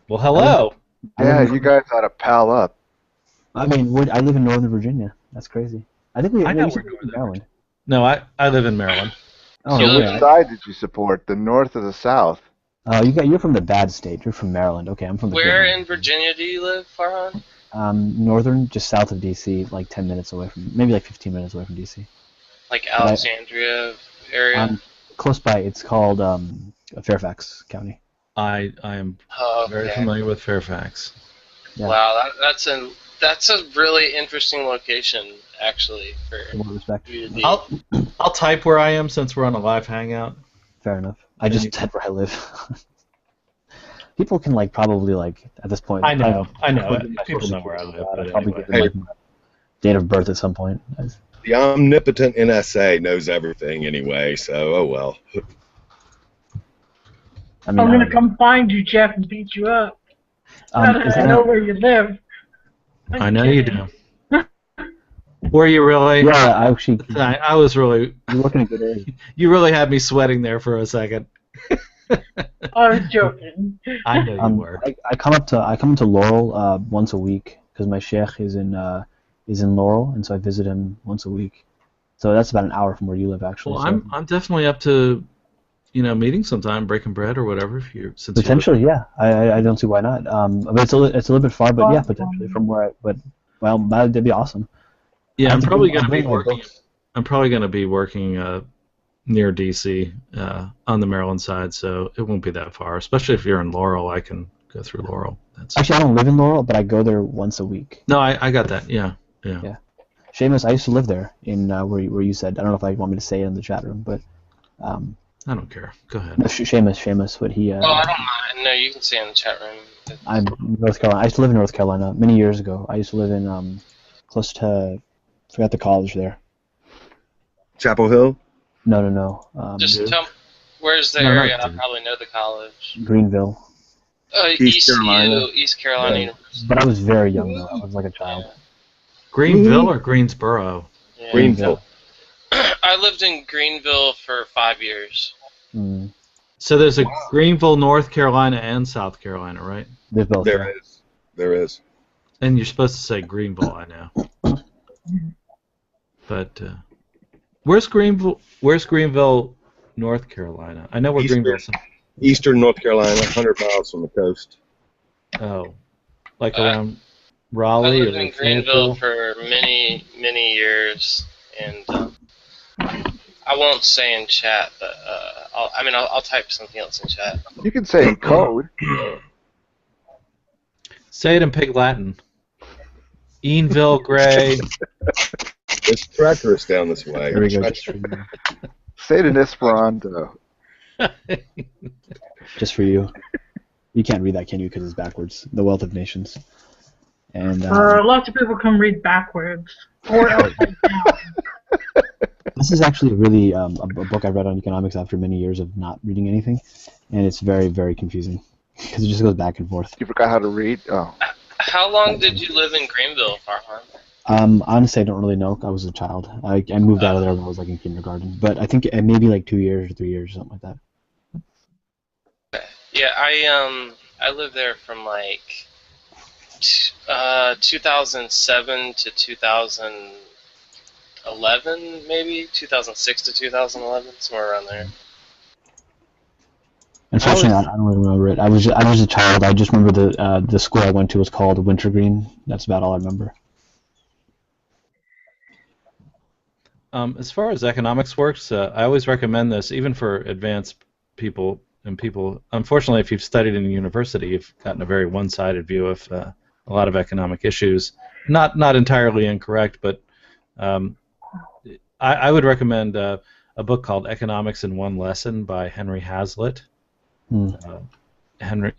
Well, hello. Yeah, you guys ought to pal up. I mean, I live in Northern Virginia. That's crazy. I think I know you we're live in Northern Maryland. No, I live in Maryland. Oh, You live yeah. Which side did you support? The north or the south? You're from the bad state. You're from Maryland. Okay, I'm from the Where good one. in Virginia do you live, Farhan? Northern, just south of DC, like 10 minutes away from, maybe like 15 minutes away from DC. Like Alexandria area? Close by. It's called Fairfax County. I am Oh, very okay. familiar with Fairfax. Yeah. Wow, that's a really interesting location, actually, for In what respect? you to be. I'll type where I am since we're on a live hangout. Fair enough. I just said where I live. People can probably at this point. I know. People People know where I live. But Probably anyway. give them, my date of birth at some point. The omnipotent NSA knows everything anyway, so oh well. I mean, I'm gonna come find you, Jeff, and beat you up. is I that know where you live. I know you do. Were you really? Yeah, I actually. I was really. You work in a good area. You really had me sweating there for a second. I was joking. I know you were. I come up to Laurel once a week because my sheikh is in Laurel, and so I visit him once a week. So that's about an hour from where you live, actually. Well, so. I'm definitely up to, meeting sometime, breaking bread or whatever. If you Potentially, yeah. I don't see why not. But it's a little bit far, but yeah, potentially from where. That'd be awesome. Yeah, I'm probably going to be bring my working. books. I'm probably going to be working near DC on the Maryland side, so it won't be that far. Especially if you're in Laurel, I can go through Laurel. Actually, I don't live in Laurel, but I go there once a week. No, I got that. Yeah. Seamus, I used to live there in where you said. I don't know if I want me to say it in the chat room, but. I don't care. Go ahead. No, Seamus, what he. Oh, I don't mind. No, you can say in the chat room. I'm North Carolina. I used to live in North Carolina many years ago. I used to live in close to. Forgot the college there. Chapel Hill? No. Just tell me, where's the area? I probably know the college. Greenville. East Carolina. East Carolina Yeah. University. But I was very young though. I was like a child. Greenville or Greensboro? Yeah. Greenville. I lived in Greenville for 5 years. Mm. So there's a Greenville, North Carolina, and South Carolina, right? They're both. There is. And you're supposed to say Greenville, I know. But where's Greenville, North Carolina? I know where Greenville is. Eastern North Carolina, 100 miles from the coast. Oh, like around I Raleigh lived or in Greenville Fayetteville? for many years, and I won't say in chat, but I'll type something else in chat. You can say in code. Say it in Pig Latin. Eanville, Gray. It's treacherous down this way. There we go. Say it in Esperanto. Just for you. You can't read that, can you? Because it's backwards. The Wealth of Nations. And Lots of people can read backwards or upside down. this is actually really a book I read on economics after many years of not reading anything, and it's very, very confusing because it just goes back and forth. You forgot how to read? Oh. How long did you live in Greenville, Farhan? Honestly, I don't really know. I was a child. I moved out of there when I was in kindergarten, but I think maybe 2 years or 3 years or something like that. Yeah, I lived there from 2007 to 2011, maybe 2006 to 2011, somewhere around there. Unfortunately, I don't really remember it. I was a child. I just remember the school I went to was called Wintergreen. That's about all I remember. As far as economics works, I always recommend this, even for advanced people and people. Unfortunately, if you've studied in university, you've gotten a very one-sided view of a lot of economic issues. Not entirely incorrect, but I would recommend a book called Economics in One Lesson by Henry Hazlitt.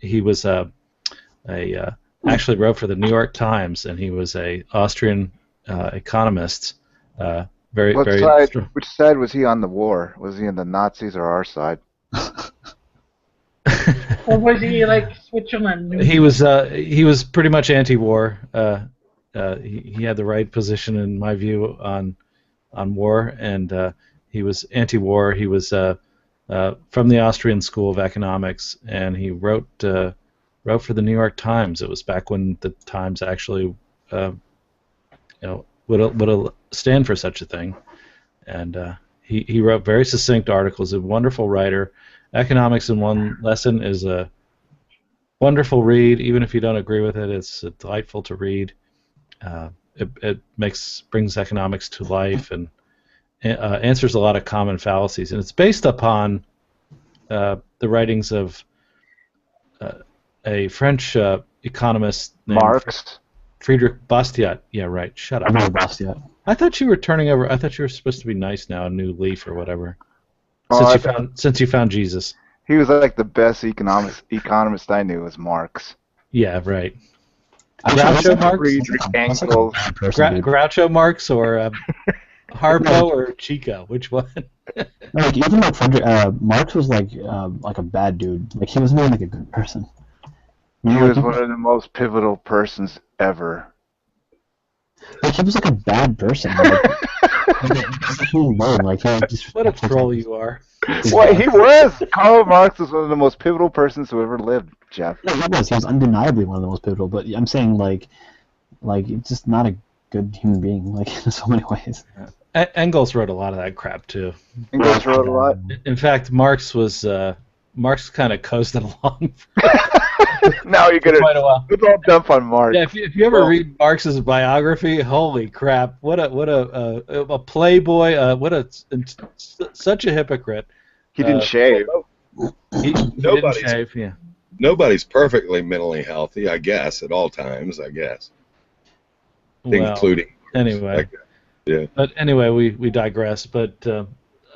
He was actually wrote for the New York Times, and he was a Austrian economist. Which side was he on the war? Was he in the Nazis or our side? Or was he Switzerland? He was pretty much anti-war. He had the right position in my view on war, and He was anti-war. He was from the Austrian School of Economics, and he wrote for the New York Times. It was back when the Times actually, would stand for such a thing. And he wrote very succinct articles. A wonderful writer. Economics in One Lesson is a wonderful read. Even if you don't agree with it, it's delightful to read. It brings economics to life and answers a lot of common fallacies. And it's based upon the writings of a French economist named Marx. Friedrich Bastiat. Yeah, right. Shut up. I know Bastiat. I thought you were turning over. I thought you were supposed to be nice now, a new leaf or whatever. Oh, Since you found Jesus. He was like the best economist I knew was Marx. Yeah, right. Actually, Groucho Marx? Friedrich That's like a Engels. bad person, dude. Groucho Marx or Harpo or Chico? Which one? Like even like Frederick, Marx was like a bad dude. Like he wasn't even like a good person. You He know, was like, one of the most pivotal persons ever. like he was like a bad person. Like he just What a troll you are. Well, he was. Karl Marx was one of the most pivotal persons who ever lived, Jeff. No, he was. He was undeniably one of the most pivotal. But I'm saying like it's just not a good human being. Like in so many ways. Engels wrote a lot of that crap too. Engels wrote a lot. In fact, Marx kind of coasted along Now you're for gonna quite a while. let's all dump on Marx. Yeah, if you ever read Marx's biography, holy crap! What a playboy! Such a hypocrite. He didn't shave. He didn't Nobody's- shave. Yeah. Nobody's perfectly mentally healthy, I guess, at all times, I guess, Well, including. anyway. Like, yeah. But anyway, we digress. But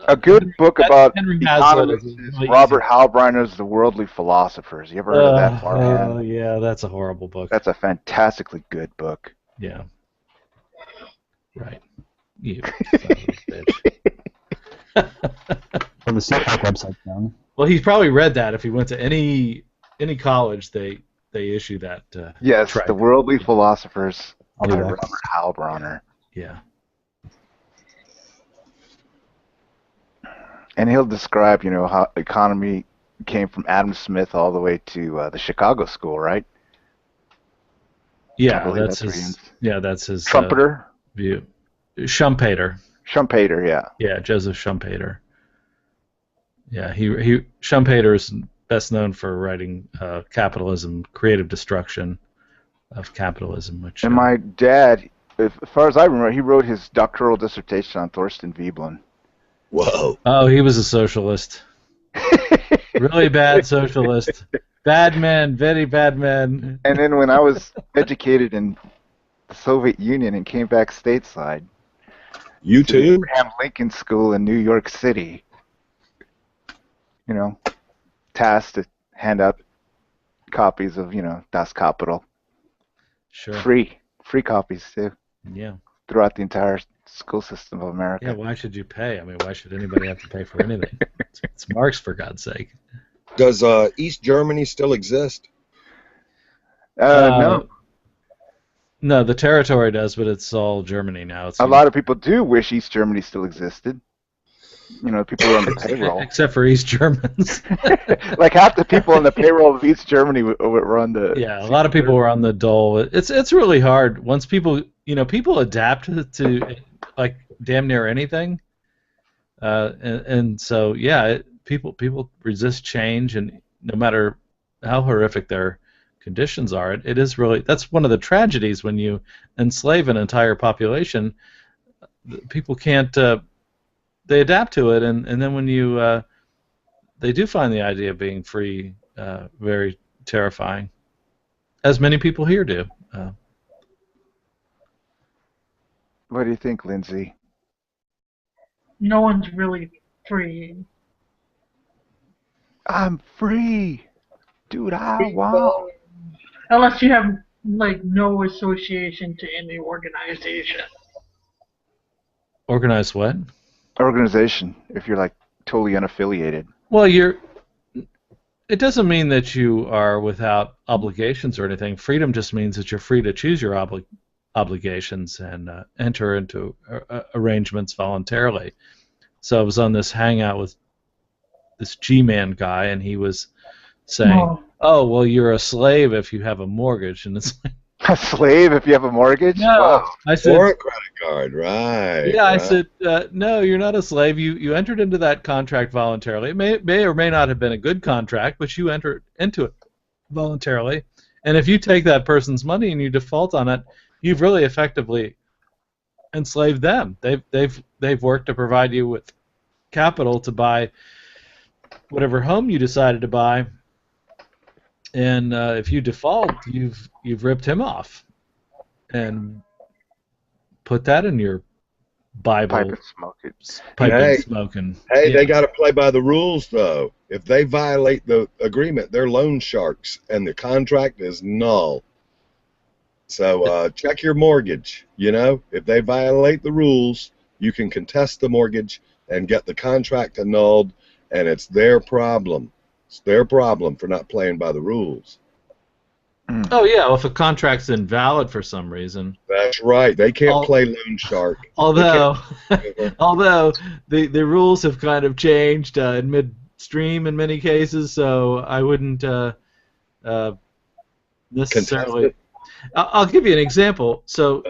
A good book about Henry Hazlitt economists is is really Robert Halbriner's The Worldly Philosophers. You ever heard of that, Farhan? Oh yeah, that's a horrible book. That's a fantastically good book. Yeah. Right. You son of a bitch. Well, the CPAC website's down. Well, he's probably read that. If he went to any college, they issue that. Yes, tract. The Worldly Philosophers I'll by be back. Robert Halbriner. Yeah. And he'll describe, how economy came from Adam Smith all the way to the Chicago School, right? I Yeah, believe that's where he his. ends. Yeah, that's his Trumpeter? view. Schumpeter. Schumpeter, yeah. Yeah, Joseph Schumpeter. Yeah, he Schumpeter is best known for writing Capitalism, Creative Destruction of Capitalism, which. And my dad, as far as I remember, he wrote his doctoral dissertation on Thorstein Veblen. Whoa. Oh, he was a socialist. Really bad socialist. Bad man, very bad man. And then when I was educated in the Soviet Union and came back stateside You to the too? Abraham Lincoln School in New York City, tasked to hand out copies of, Das Kapital. Sure. Free copies too, Yeah. throughout the entire school system of America. Yeah, why should you pay? I mean, why should anybody have to pay for anything? It's Marx, for God's sake. Does East Germany still exist? No, No, the territory does, but it's all Germany now. It's a lot of people do wish East Germany still existed. People who are on the payroll. except for East Germans. Like half the people on the payroll of East Germany were on the. Yeah, a lot of people were on the dole. It's really hard once people adapt to like damn near anything, and so yeah, people resist change, and no matter how horrific their conditions are, it is really, that's one of the tragedies when you enslave an entire population. People can't. They adapt to it, and then when you they do find the idea of being free very terrifying, as many people here do. What do you think, Lindsay? No one's really free. I'm free. Do what I want. Unless you have, no association to any organization. Organized what? Organization, if you're totally unaffiliated. Well, it doesn't mean that you are without obligations or anything. Freedom just means that you're free to choose your obligations and enter into arrangements voluntarily. So I was on this hangout with this G-Man guy, and he was saying, "Oh, well, you're a slave if you have a mortgage," and it's like, A slave if you have a mortgage? no. Wow. I said, Or a credit card, right? yeah, I right. said, no, you're not a slave. You entered into that contract voluntarily. It may or may not have been a good contract, but you entered into it voluntarily. And if you take that person's money and you default on it, you've really effectively enslaved them. They've worked to provide you with capital to buy whatever home you decided to buy, and if you default, you've ripped him off, and put that in your Bible. Pipe and smoke it. Pipe Hey. and smoking. Hey, Yeah. they got to play by the rules, though. If they violate the agreement, they're loan sharks, and the contract is null. So check your mortgage. You know, if they violate the rules, you can contest the mortgage and get the contract annulled, and it's their problem. It's their problem for not playing by the rules. Oh yeah, well, if a contract's invalid for some reason. That's right. They can't play loan shark. Although the rules have kind of changed in midstream in many cases, so I wouldn't necessarily. I'll give you an example. So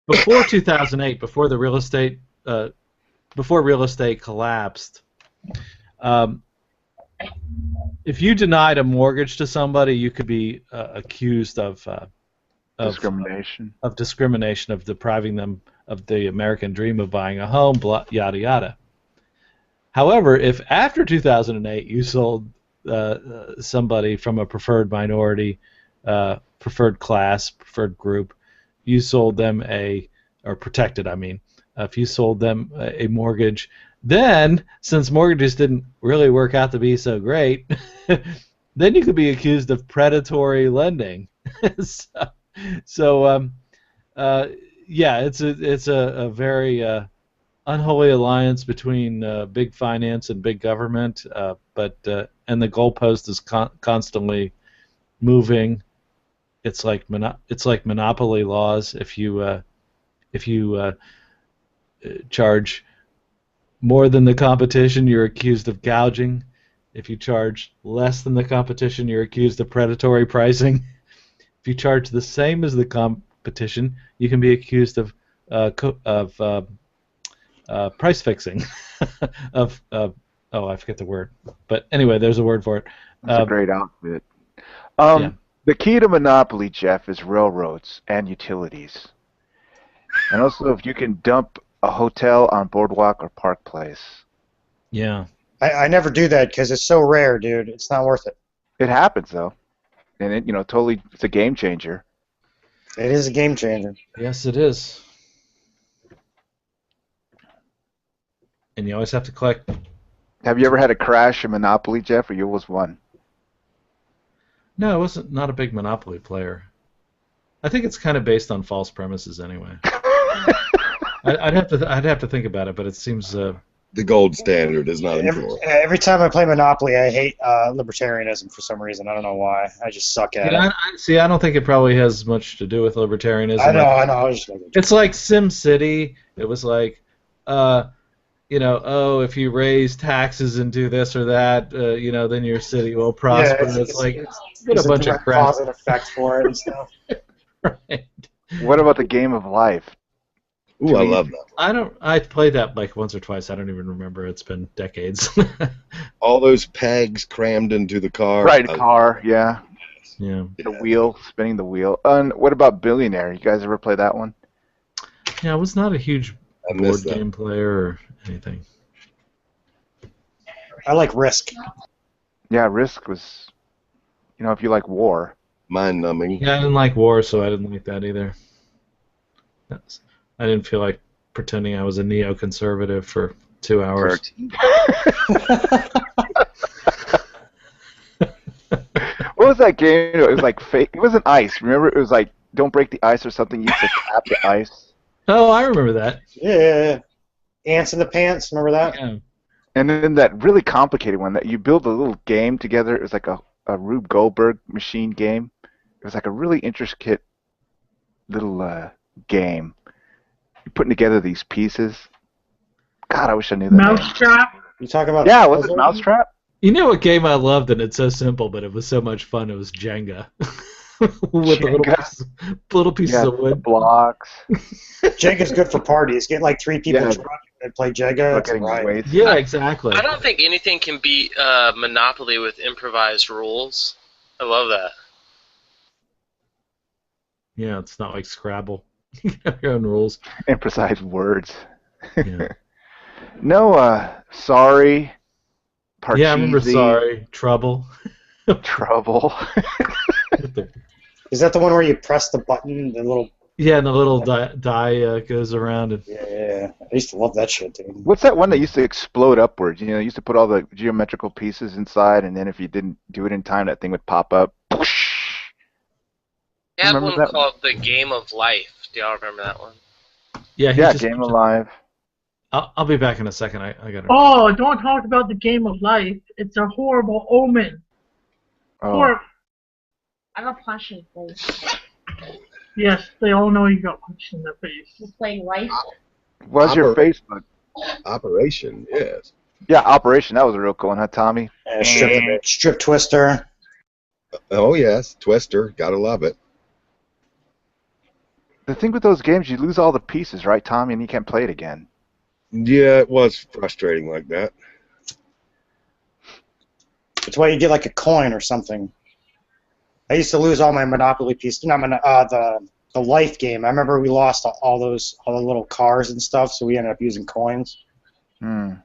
before 2008, before real estate collapsed, if you denied a mortgage to somebody, you could be accused of Discrimination. Of discrimination, of depriving them of the American dream of buying a home, yada yada. However, if after 2008 you sold somebody from a preferred minority, preferred class, preferred group, you sold them or protected, I mean, if you sold them a mortgage, then, since mortgages didn't really work out to be so great, then you could be accused of predatory lending. So yeah, it's a very unholy alliance between big finance and big government, but and the goalpost is constantly moving. It's like monopoly laws. If you charge more than the competition, you're accused of gouging. If you charge less than the competition, you're accused of predatory pricing. If you charge the same as the competition, you can be accused of price fixing. I forget the word, but anyway, there's a word for it. That's a great outfit. Yeah. The key to monopoly, Jeff, is railroads and utilities. And also if you can dump a hotel on Boardwalk or Park Place. Yeah. I never do that because it's so rare, dude. It's not worth it. It happens, though. And it, totally, it's a game changer. It is a game changer. Yes, it is. And you always have to collect. Have you ever had a crash in Monopoly, Jeff, or you always won? No, I wasn't not a big Monopoly player. I think it's kind of based on false premises anyway. I'd have to think about it, but it seems the gold standard is not enforced. Every time I play Monopoly, I hate libertarianism for some reason. I don't know why. I just suck at it. I don't think it probably has much to do with libertarianism. I know. It's like SimCity. It was like, if you raise taxes and do this or that, then your city will prosper. Yeah, it's a bunch of crap. Cause and effect for it and stuff. Right. What about the game of life? Ooh, I love that. I played that like once or twice. I don't even remember. It's been decades. All those pegs crammed into the car. Right, car, yeah. Yeah. The wheel, spinning the wheel. And what about Billionaire? You guys ever play that one? Yeah, I was not a huge board game player or anything. I like Risk. Yeah, Risk was, if you like war. Mind-numbing. Yeah, I didn't like war, so I didn't like that either. I didn't feel like pretending I was a neoconservative for 2 hours. What was that game? It was like fake. It wasn't ice. Remember, it was like don't break the ice or something. You used to tap the ice. Oh, I remember that. Yeah. Ants in the Pants. Remember that? Yeah. And then that really complicated one that you build a little game together. It was like a Rube Goldberg machine game. It was like a really intricate little game. You're putting together these pieces, God, I wish I knew that. Mousetrap. You talk about Yeah, was it Mousetrap? You know what game I loved, and it's so simple, but it was so much fun. It was Jenga, with the little pieces of the wood. blocks. Jenga's good for parties. Get like 3 people drunk and play Jenga. It's right. Yeah, exactly. I don't think anything can beat Monopoly with improvised rules. I love that. Yeah, it's not like Scrabble. You have your own rules. Imprecise words. Yeah. No, sorry. Parcheesi. Yeah, I remember sorry. Trouble. Trouble. Is that the one where you press the button, the little... Yeah, and the little die goes around. And... Yeah, I used to love that shit, dude. What's that one that used to explode upwards? You know, you used to put all the geometrical pieces inside, and then if you didn't do it in time, that thing would pop up. They had one called The Game of Life. Do y'all remember that one? Yeah, Game of Life. I'll be back in a second. I got to... Oh, don't talk about the Game of Life. It's a horrible omen. Oh. I got punched in the face. Yes, they all know you got punched in the face. Just playing life. Was your Facebook? Operation, yes. Yeah, Operation. That was a real cool one, huh, Tommy? Strip Twister. Oh, yes. Twister. Gotta love it. The thing with those games, you lose all the pieces, right, Tommy, and you can't play it again. Yeah, it was frustrating like that. That's why you get like a coin or something. I used to lose all my Monopoly pieces. Not the life game. I remember we lost all the little cars and stuff, so we ended up using coins. The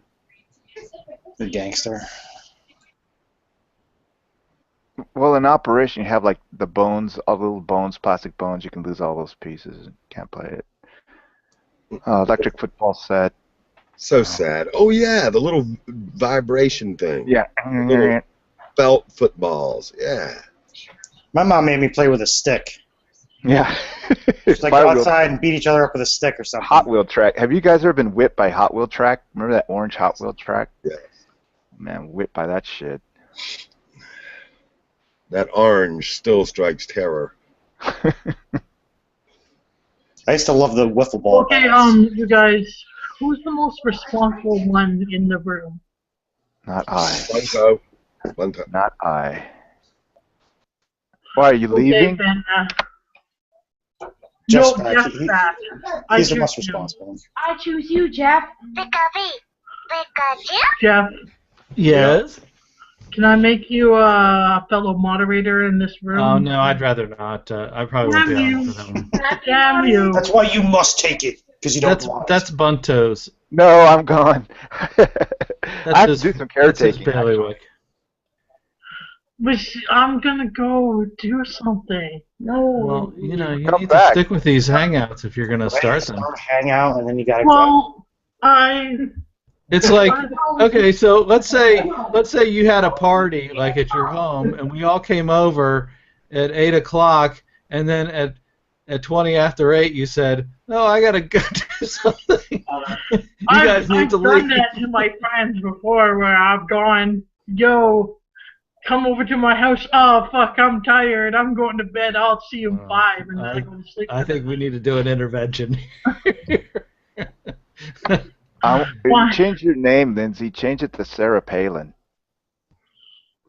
gangster. Well, in Operation, you have like the bones, all the little bones, plastic bones. You can lose all those pieces and can't play it. Electric football set. So sad. Oh, yeah, the little vibration thing. Yeah. Little felt footballs. Yeah. My mom made me play with a stick. Yeah. She's like, go outside and beat each other up with a stick or something. Hot Wheel track. Have you guys ever been whipped by Hot Wheel track? Remember that orange Hot Wheel track? Yes. Man, whipped by that shit. That orange still strikes terror. I used to love the wiffle ball. Okay, you guys, who's the most responsible one in the room? Not I. One toe. Not I. Why, are you leaving? Ben, Jeff's no, back. Jeff's back. He's the most responsible. I choose you, Jeff. Jeff, Yes? can I make you a fellow moderator in this room? Oh, no, I'd rather not. I probably won't be on for that one. Damn you. That's why you must take it, because you don't want it. That's Bunto's. No, I'm gone. I have to do some caretaking. That's bailiwick. But I'm gonna go do something. No. Well, you know, you Come need back. to stick with these hangouts if you're going to start them. Hang out, and then you gotta go. Well, It's like, okay, so let's say you had a party like at your home, and we all came over at 8 o'clock, and then at 20 after 8 you said, "No, I gotta go do something." You guys need to leave. I've done that to my friends before, where I've gone, "Yo, come over to my house." "Oh fuck, I'm tired. I'm going to bed. I'll see you in 5," and then I go to sleep. I think we need to do an intervention. You change your name, Lindsay. Change it to Sarah Palin.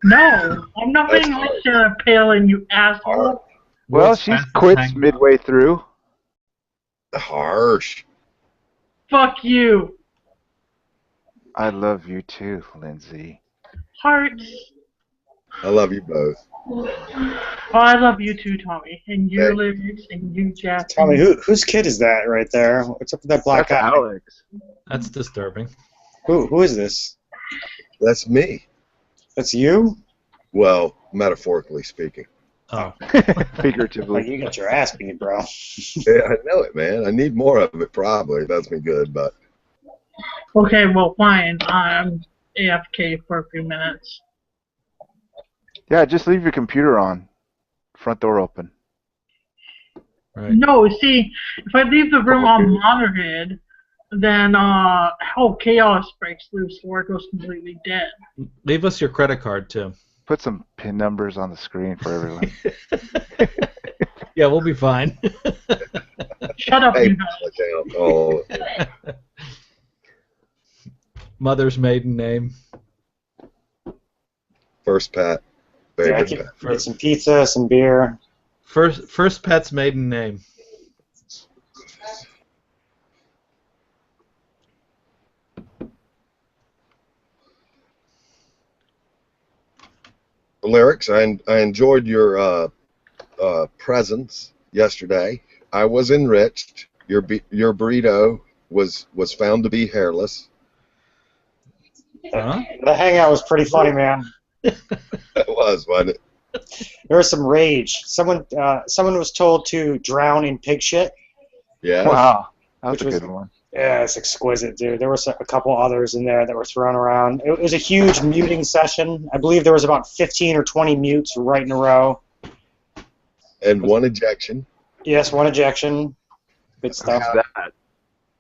No, I'm not being like Sarah Palin, you asshole. Well, she quits midway through. Harsh. Fuck you. I love you too, Lindsay. Hearts. I love you both. Oh, I love you too, Tommy. And you, Lyrics, and you, Jeff. Tommy, whose kid is that right there? What's up with that black guy? Alex. That's disturbing. Who is this? That's me. That's you? Well, metaphorically speaking. Oh. Figuratively. Like, you got your ass beat, bro. Yeah, I know it, man. I need more of it, probably. It does me good, but... Okay, well, fine. I'm AFK for a few minutes. Yeah, just leave your computer on. Front door open. Right. No, see, if I leave the room on monitored, then whole chaos breaks loose where it goes completely dead. Leave us your credit card, too. Put some PIN numbers on the screen for everyone. Yeah, we'll be fine. Shut up, Hey, you guys. oh. Mother's maiden name. First pet. Yeah, I Favorite could get some pizza, some beer. First pet's maiden name. Lyrics. I enjoyed your presence yesterday. I was enriched. Your burrito was found to be hairless. Huh? The hangout was pretty funny, man. It was, wasn't it? There was some rage. Someone was told to drown in pig shit. Yeah. Wow, that was Which a was- good one. Yeah, it's exquisite, dude. There was a couple others in there that were thrown around. It was a huge muting session. I believe there was about 15 or 20 mutes right in a row. And one ejection. Yes, one ejection. Good stuff.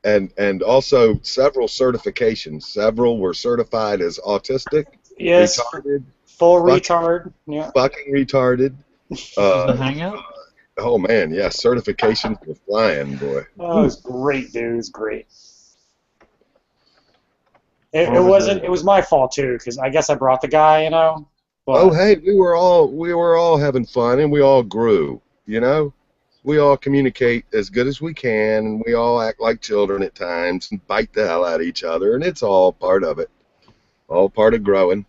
That. And also several certifications. Several were certified as autistic, Yes, retarded, full Fuck. retard. Yeah. fucking retarded. The hangout? Oh man, yeah, certifications were flying, boy. Oh, it was great, dude. It was great. It What was wasn't. it? It was my fault too, because I guess I brought the guy, you know. But, Oh hey, we were all having fun and we all grew, you know? We all communicate as good as we can and we all act like children at times and bite the hell out of each other, and it's all part of it. All part of growing.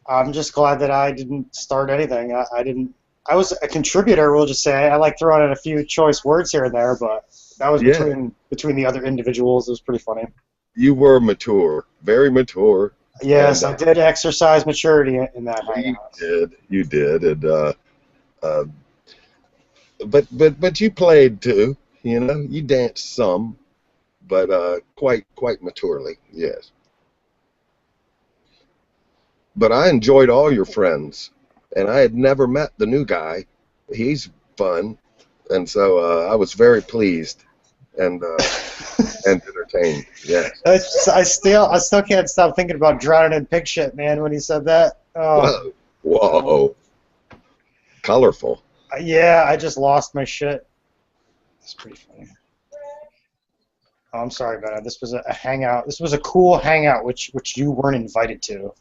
I'm just glad that I didn't start anything. I didn't. I was a contributor, we'll just say. I like throwing in a few choice words here and there, but that was Yeah. between the other individuals. It was pretty funny. You were mature, very mature. Yes, And, I did exercise maturity in that hangout. You did, and but you played too, you know. You danced some, but quite maturely, yes. But I enjoyed all your friends, and I had never met the new guy. He's fun, and so I was very pleased and and entertained. Yes. I still can't stop thinking about drowning in pig shit, man. When he said that, oh Whoa. Colorful. yeah, I just lost my shit. That's pretty funny. Oh, I'm sorry about it. This was a hangout. This was a cool hangout, which you weren't invited to.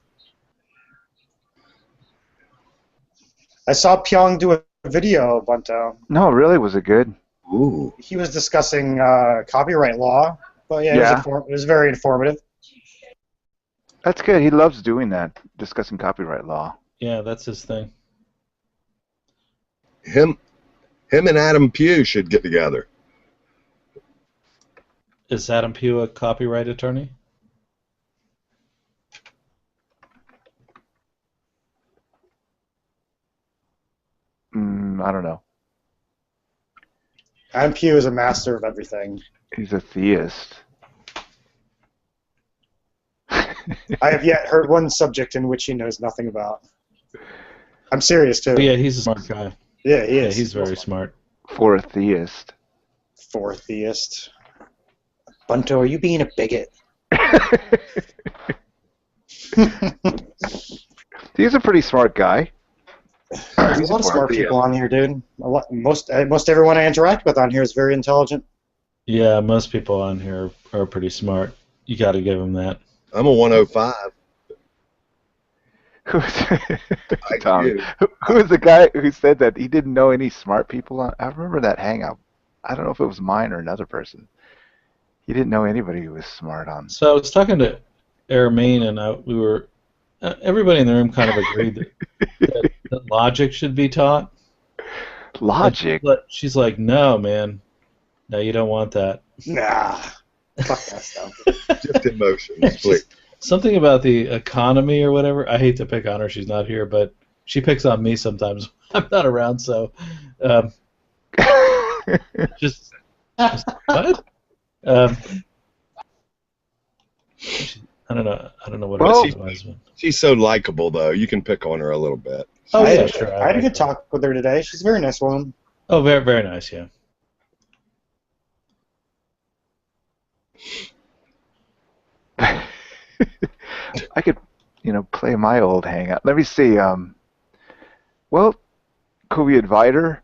I saw Pyong do a video, Bunto. No, really, was it good? Ooh. He was discussing copyright law, but yeah, Yeah. it was very informative. That's good. He loves doing that, discussing copyright law. Yeah, that's his thing. Him and Adam Pugh should get together. Is Adam Pugh a copyright attorney? I don't know. Adam Pugh is a master of everything. He's a theist. I have yet heard one subject in which he knows nothing about. I'm serious too. But yeah, he's a smart guy. Yeah, he Yeah, is. he's very smart. For a theist. For a theist. Bunto, are you being a bigot? He's a pretty smart guy. There's a lot of smart people on here, dude. Most everyone I interact with on here is very intelligent. Yeah, most people on here are pretty smart. You got to give them that. I'm a 105. Tom, who was the guy who said that he didn't know any smart people on? I remember that hangout. I don't know if it was mine or another person. He didn't know anybody who was smart on. So I was talking to Ermine, and we were everybody in the room kind of agreed that logic should be taught. Logic? But she's like, no, man. No, you don't want that. Nah. Fuck that stuff. Just emotions, please. Something about the economy or whatever. I hate to pick on her. She's not here, but she picks on me sometimes. I'm not around, so just what? I don't know what Well, it was. She's so likable, though. You can pick on her a little bit. Oh I yeah, had, sure. I had a like good her. talk with her today. She's a very nice woman. Oh, very very nice. Yeah. I could, play my old hangout. Let me see. Well, could we invite her?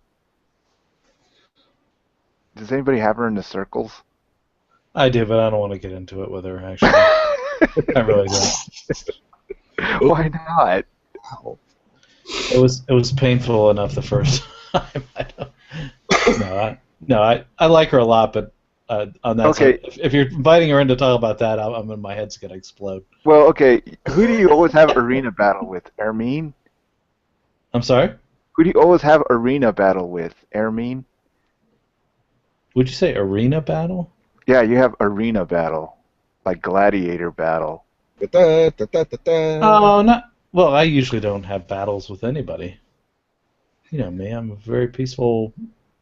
Does anybody have her in the circles? I do, but I don't want to get into it with her. Actually, I really don't. Why not? It was painful enough the first time. I like her a lot, but on that Okay. side, if you're inviting her in to talk about that, my head's gonna explode. Well, okay. Who do you always have arena battle with? Ermine? I'm sorry. Who do you always have arena battle with? Ermine? Would you say arena battle? Yeah, you have arena battle, like gladiator battle. Oh, not. Well, I usually don't have battles with anybody. You know me, I'm a very peaceful,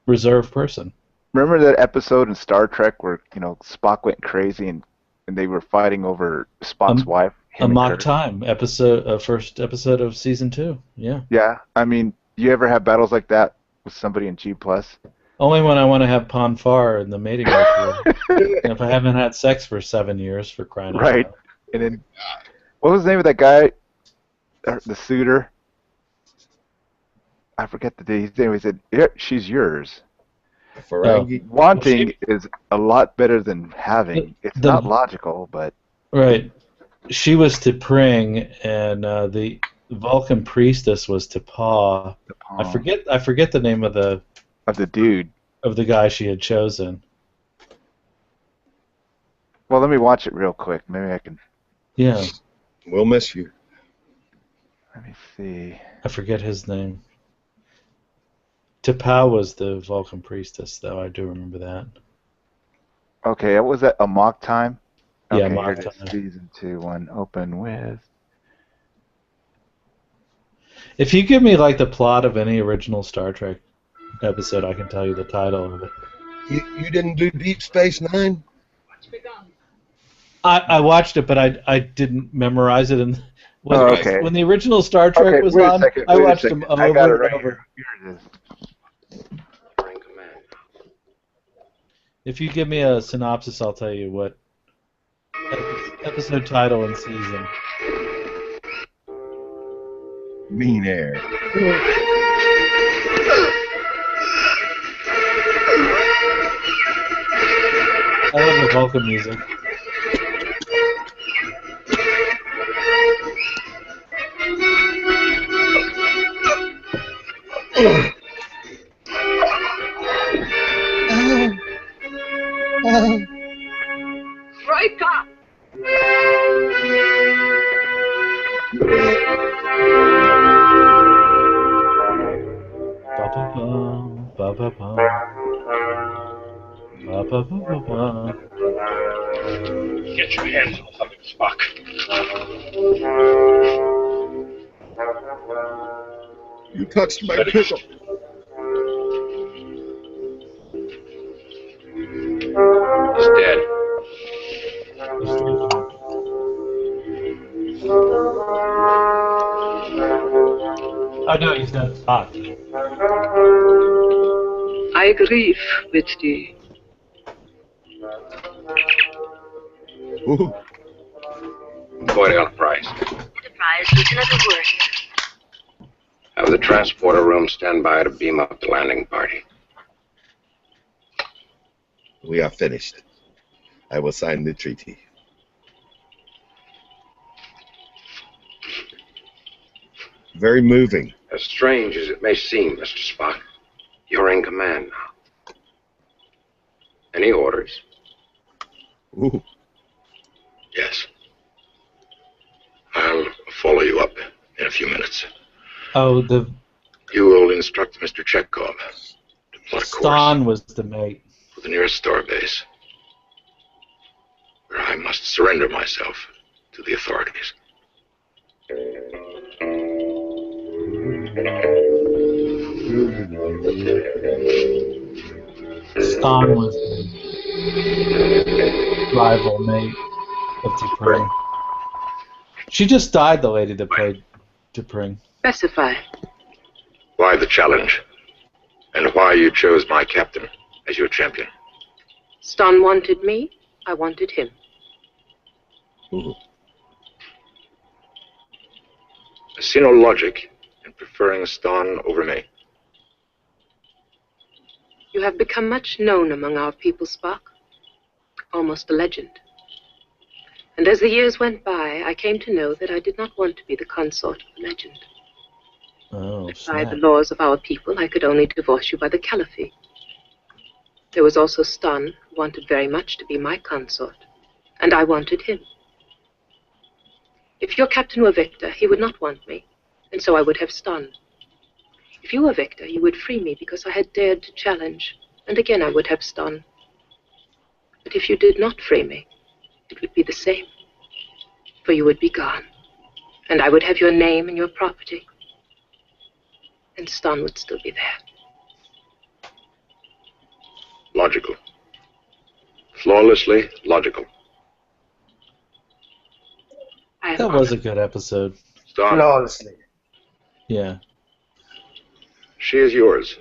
reserved person. Remember that episode in Star Trek where Spock went crazy and they were fighting over Spock's wife? A mock time episode, first episode of season 2. Yeah. Yeah, I mean, you ever have battles like that with somebody in G+? Only when I want to have Ponfar in the mating ritual. If I haven't had sex for 7 years, for crying out loud. Right. And then, what was the name of that guy? The suitor? I forget the day. His name. He said, yeah, "She's yours." Wanting is a lot better than having. It's not logical, but right. She was to Pring, and the Vulcan priestess was to Paw. I forget the name of the dude, of the guy she had chosen. Well, let me watch it real quick. Maybe I can. Yeah. We'll miss you. Let me see. I forget his name. T'Pau was the Vulcan priestess, though. I do remember that. Okay, what was that? A mock time? Yeah, okay, mock here it is, time. Season 2, one open with. If you give me like the plot of any original Star Trek episode, I can tell you the title of it. You didn't do Deep Space Nine? I watched it, but I didn't memorize it. And okay. When the original Star Trek was on, I watched them over and over. Here it is. If you give me a synopsis, I'll tell you what episode title and season. Mean Air. I love the Vulcan music. Troika! Get your hands off of him, Spock. You touched my pickle. He's dead. Oh no, he's not Spock. I grieve with thee. Ooh. Boarding on a price. Enterprise, Lieutenant Woodward. Have the transporter room stand by to beam up the landing party. We are finished. I will sign the treaty. Very moving. As strange as it may seem, Mr. Spock, you're in command now. Any orders? Ooh. Yes. I'll follow you up in a few minutes. Oh, You will instruct Mr. Chekhov to plot a course Stan was the mate. for the nearest starbase, where I must surrender myself to the authorities. Stan was the rival mate of T'Pring. She just died, the lady that played T'Pring. Specify. Why the challenge? And why you chose my captain as your champion? Stan wanted me, I wanted him. Ooh. I see no logic in preferring Stan over me. You have become much known among our people, Spock. Almost a legend. And as the years went by, I came to know that I did not want to be the consort of the legend. Oh, By snap. the laws of our people, I could only divorce you by the caliphate. There was also Ston, who wanted very much to be my consort, and I wanted him. If your captain were Victor, he would not want me, and so I would have Ston. If you were Victor, you would free me because I had dared to challenge, and again I would have Ston. But if you did not free me, it would be the same, for you would be gone, and I would have your name and your property, and Ston would still be there. Logical. Flawlessly logical. That was a good episode. Ston, Flawlessly. Yeah. she is yours.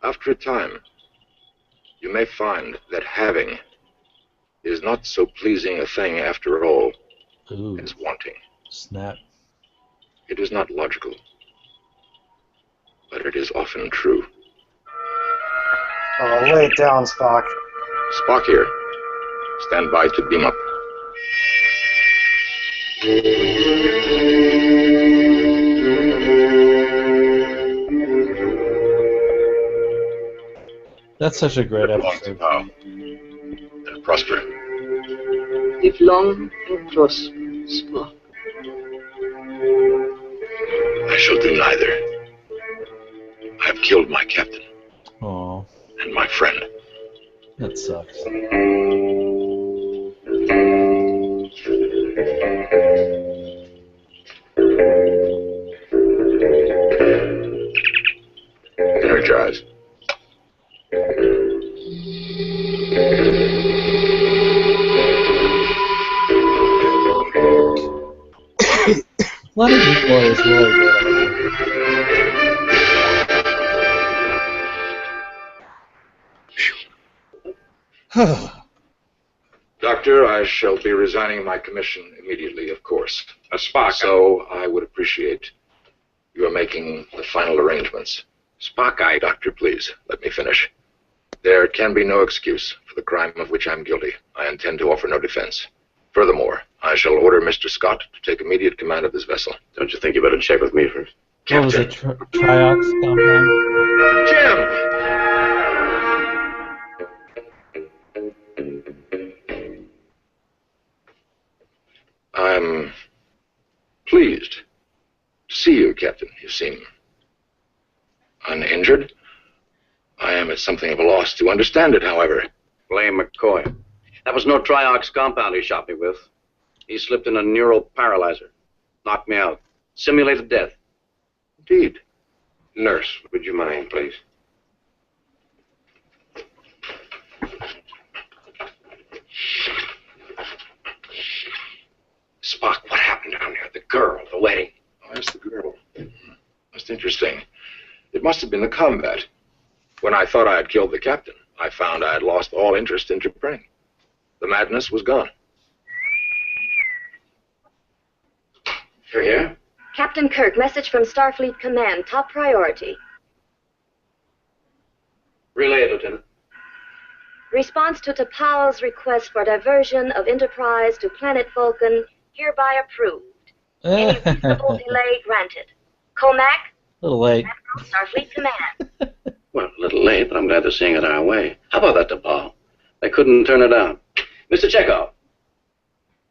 After a time, you may find that having is not so pleasing a thing after all Ooh. as wanting. Snap. It is not logical, but it is often true. Oh, lay it down, Spock. Spock here. Stand by to beam up. That's such a great episode. Pow. And prosper. Live long and prosper, Spock. I shall do neither. I have killed my captain Aw, and my friend. that sucks. Energize. Let it be more is really good. Doctor, I shall be resigning my commission immediately, of course. Spock. So I would appreciate your making the final arrangements. Spock, Doctor, please, let me finish. There can be no excuse for the crime of which I'm guilty. I intend to offer no defense. Furthermore, I shall order Mr. Scott to take immediate command of this vessel. Don't you think you better check with me first? What was it? Triox compound? I'm pleased to see you, Captain. You seem uninjured. I am at something of a loss to understand it, however. Blame McCoy. That was no Triox compound he shot me with. He slipped in a neural paralyzer. Knocked me out. Simulated death. Indeed. Nurse, would you mind, please? Spock, what happened down there? The girl, the wedding. Oh, that's the girl. That's interesting. It must have been the combat. When I thought I had killed the captain, I found I had lost all interest in Japring. The madness was gone. You're here? Captain Kirk, message from Starfleet Command. Top priority. Relay it, Lieutenant. Response to T'Pol's request for diversion of Enterprise to planet Vulcan hereby approved. Any reasonable delay granted. Comac, A little late. Starfleet Command. Well, a little late, but I'm glad they're seeing it our way. How about that, T'Pol? They couldn't turn it down. Mr. Chekhov,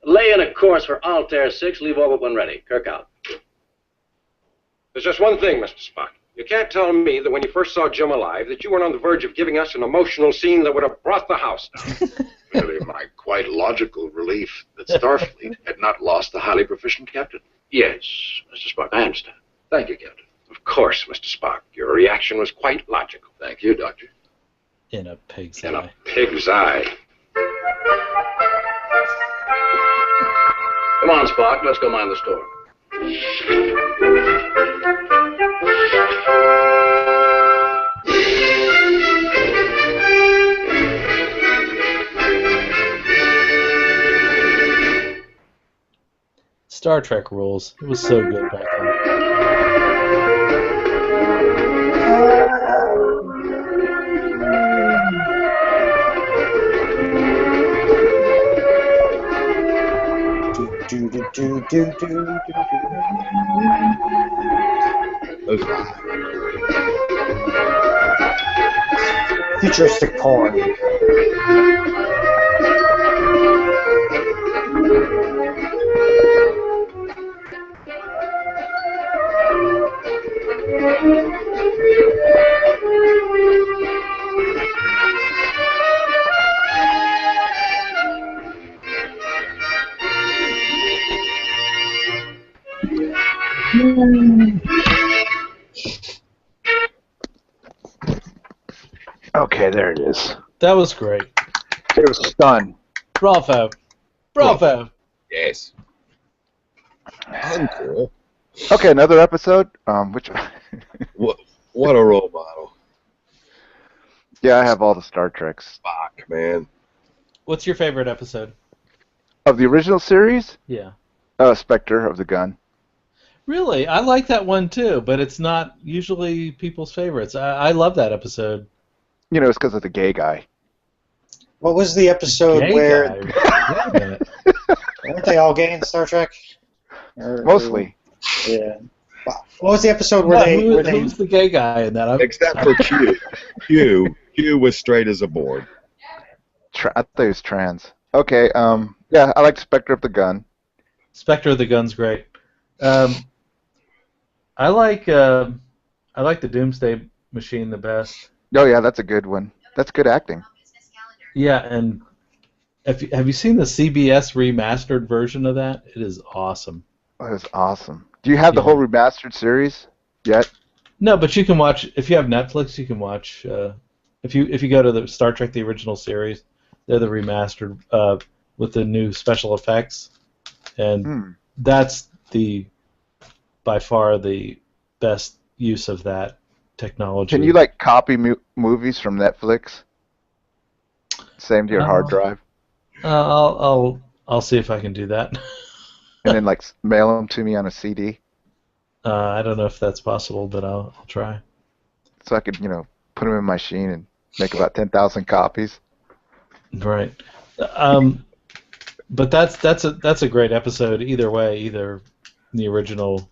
lay in a course for Altair 6, leave orbit when ready. Kirk out. There's just one thing, Mr. Spock. You can't tell me that when you first saw Jim alive that you weren't on the verge of giving us an emotional scene that would have brought the house down. Really, my quite logical relief that Starfleet had not lost the highly proficient captain. Yes, Mr. Spock, I understand. Thank you, Captain. Of course, Mr. Spock. Your reaction was quite logical. Thank you, Doctor. In a pig's In eye. a pig's eye. Come on, Spock, let's go mind the store. Star Trek rules. It was so good back then. Do, do, do, do, Those futuristic porn. Okay, there it is. That was great. It was Stun. Bravo. Bravo. Yes. Uncool. Okay, another episode. Which? What a role model. Yeah, I have all the Star Treks. Spock, man. What's your favorite episode? Of the original series? Yeah. Spectre of the Gun. Really? I like that one too, but it's not usually people's favorites. I love that episode. You know, it's because of the gay guy. What was the episode Gay where... guy. Wait a minute. Weren't they all gay in Star Trek? Mostly. Yeah. What was the episode where Who's the gay guy in that? Except for Q. Q was straight as a board. I thought he was trans. Okay, yeah, I like Spectre of the Gun. Spectre of the Gun's great. I like the Doomsday Machine the best. Oh yeah, that's a good one. That's good acting. Yeah, and have you seen the CBS remastered version of that? It is awesome. That is awesome. Do you have the whole remastered series yet? No, but you can watch if you have Netflix. You can watch if you go to the Star Trek the original series. They're the remastered with the new special effects, and that's by far the best use of that technology. Can you like copy movies from Netflix? Same to your hard drive. I'll see if I can do that. And then like mail them to me on a CD. I don't know if that's possible, but I'll try. So I could put them in my machine and make about 10,000 copies. Right. But that's a great episode either way, either the original.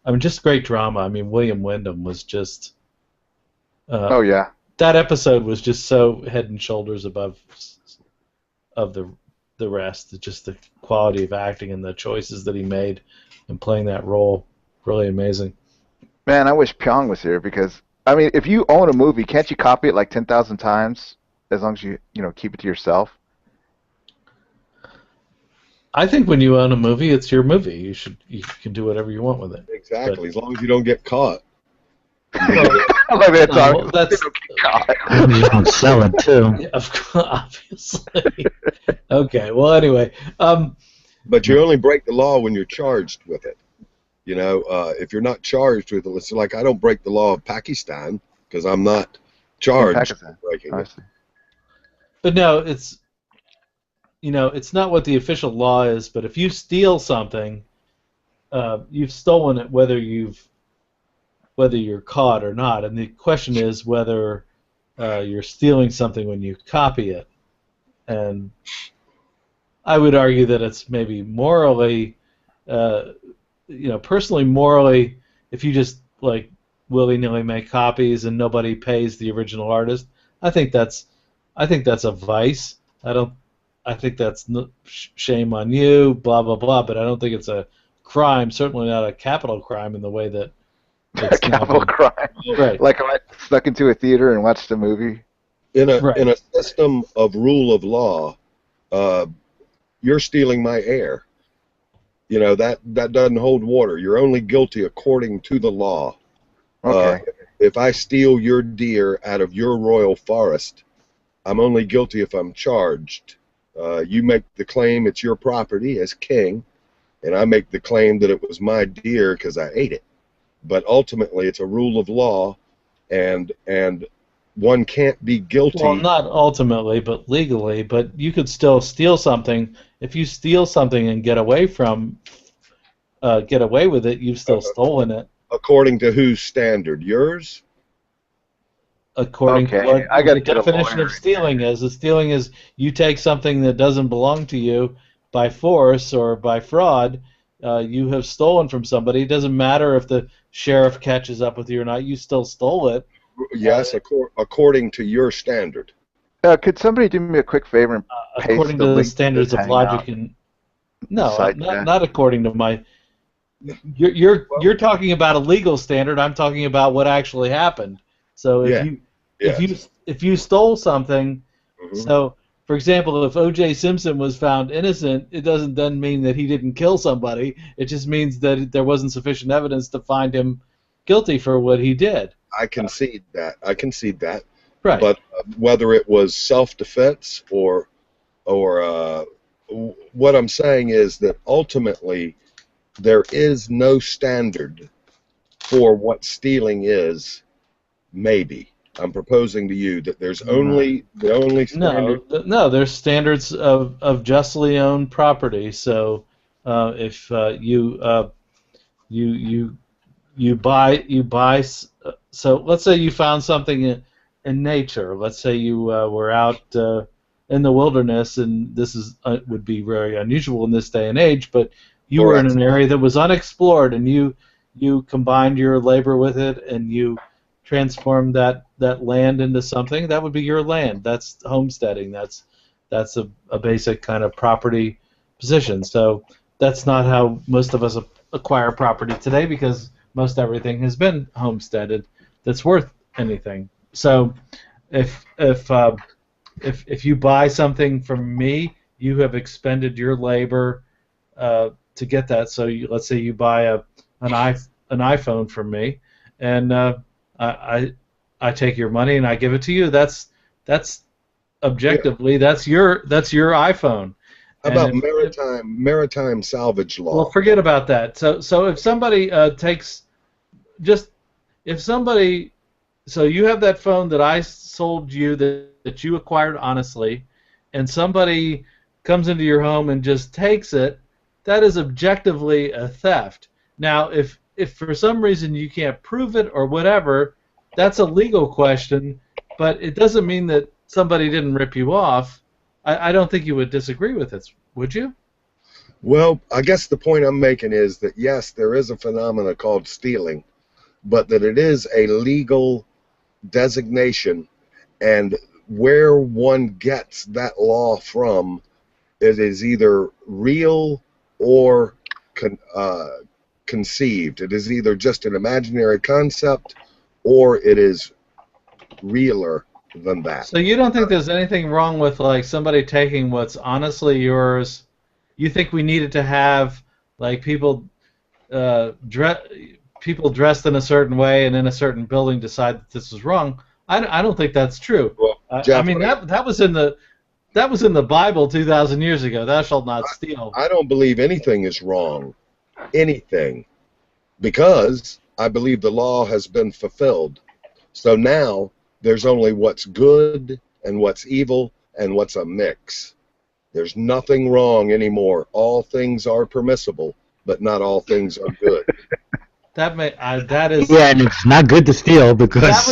I mean, just great drama. I mean, William Wyndham was just. Oh yeah. That episode was just so head and shoulders above of the rest. Just the quality of acting and the choices that he made in playing that role, really amazing. Man, I wish Pyong was here because I mean, if you own a movie, can't you copy it like 10,000 times as long as you keep it to yourself? I think when you own a movie, it's your movie. You can do whatever you want with it. Exactly, as long as you don't get caught. You don't sell it too. Yeah, obviously. Okay. Well, anyway. But you only break the law when you're charged with it. If you're not charged with it, it's like I don't break the law of Pakistan because I'm not charged with breaking it. But no, it's not what the official law is. But if you steal something, you've stolen it whether you're caught or not. And the question is whether you're stealing something when you copy it. And I would argue that it's maybe morally, personally morally, if you just like willy-nilly make copies and nobody pays the original artist, I think that's a vice. I think that's shame on you, blah blah blah. But I don't think it's a crime. Certainly not a capital crime in the way that a capital crime. Right. Like I snuck into a theater and watched a movie. In a system of rule of law, you're stealing my air. That doesn't hold water. You're only guilty according to the law. Okay. If I steal your deer out of your royal forest, I'm only guilty if I'm charged. You make the claim it's your property as king, and I make the claim that it was my deer because I ate it. But ultimately, it's a rule of law, and one can't be guilty. Well, not ultimately, but legally. But you could still steal something. If you steal something and get away with it, you've still stolen it. According to whose standard? Yours? According to what the definition of stealing is. The stealing is you take something that doesn't belong to you by force or by fraud, you have stolen from somebody. It doesn't matter if the sheriff catches up with you or not. You still stole it. Yes, according to your standard. Could somebody do me a quick favor and paste According the to the link standards to this of logic hangout? and no, Side not chat? not according to my. You're talking about a legal standard. I'm talking about what actually happened. So if you stole something, so for example, if O.J. Simpson was found innocent, it doesn't then mean that he didn't kill somebody. It just means that there wasn't sufficient evidence to find him guilty for what he did. I concede that. Right. But whether it was self-defense or what I'm saying is that ultimately there is no standard for what stealing is. Maybe I'm proposing to you that there's only standard. No, there's standards of justly owned property. So if you buy. So let's say you found something in nature. Let's say you were out in the wilderness, and this would be very unusual in this day and age. But you were in an area that was unexplored, and you combined your labor with it, and you transformed that land into something. That would be your land. That's homesteading. That's a basic kind of property position. So that's not how most of us acquire property today, because most everything has been homesteaded that's worth anything. So if you buy something from me, you have expended your labor to get that. So let's say you buy an iPhone from me, and I take your money and I give it to you. That's objectively that's your iPhone. How about maritime salvage law? Well, forget about that. So if somebody so you have that phone that I sold you that you acquired honestly, and somebody comes into your home and just takes it, that is objectively a theft. Now, if for some reason you can't prove it or whatever, that's a legal question, but it doesn't mean that somebody didn't rip you off. I don't think you would disagree with it, would you? Well, I guess the point I'm making is that, yes, there is a phenomena called stealing, but that it is a legal designation, and where one gets that law from, it is either real or conceived. It is either just an imaginary concept or it is realer than that. So you don't think there's anything wrong with like somebody taking what's honestly yours? You think we needed to have like people dressed in a certain way and in a certain building decide that this is wrong? I don't think that's true. Well, I mean that was in the Bible 2,000 years ago. Thou shalt not steal. I don't believe anything is wrong, anything, because I believe the law has been fulfilled. So now there's only what's good and what's evil and what's a mix. There's nothing wrong anymore. All things are permissible, but not all things are good. That is. Yeah, and it's not good to steal because that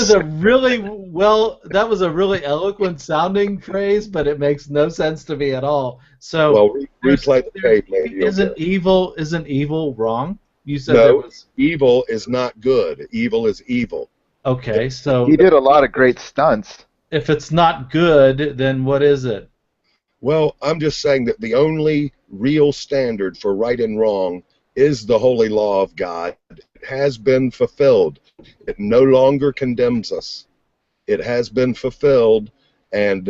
was a really eloquent sounding phrase, but it makes no sense to me at all. So well, replay the tape, maybe. Isn't evil wrong? You said no, evil is not good. Evil is evil. Okay, so he did a lot of great stunts. If it's not good, then what is it? Well, I'm just saying that the only real standard for right and wrong is the holy law of God. It has been fulfilled. It no longer condemns us. It has been fulfilled, and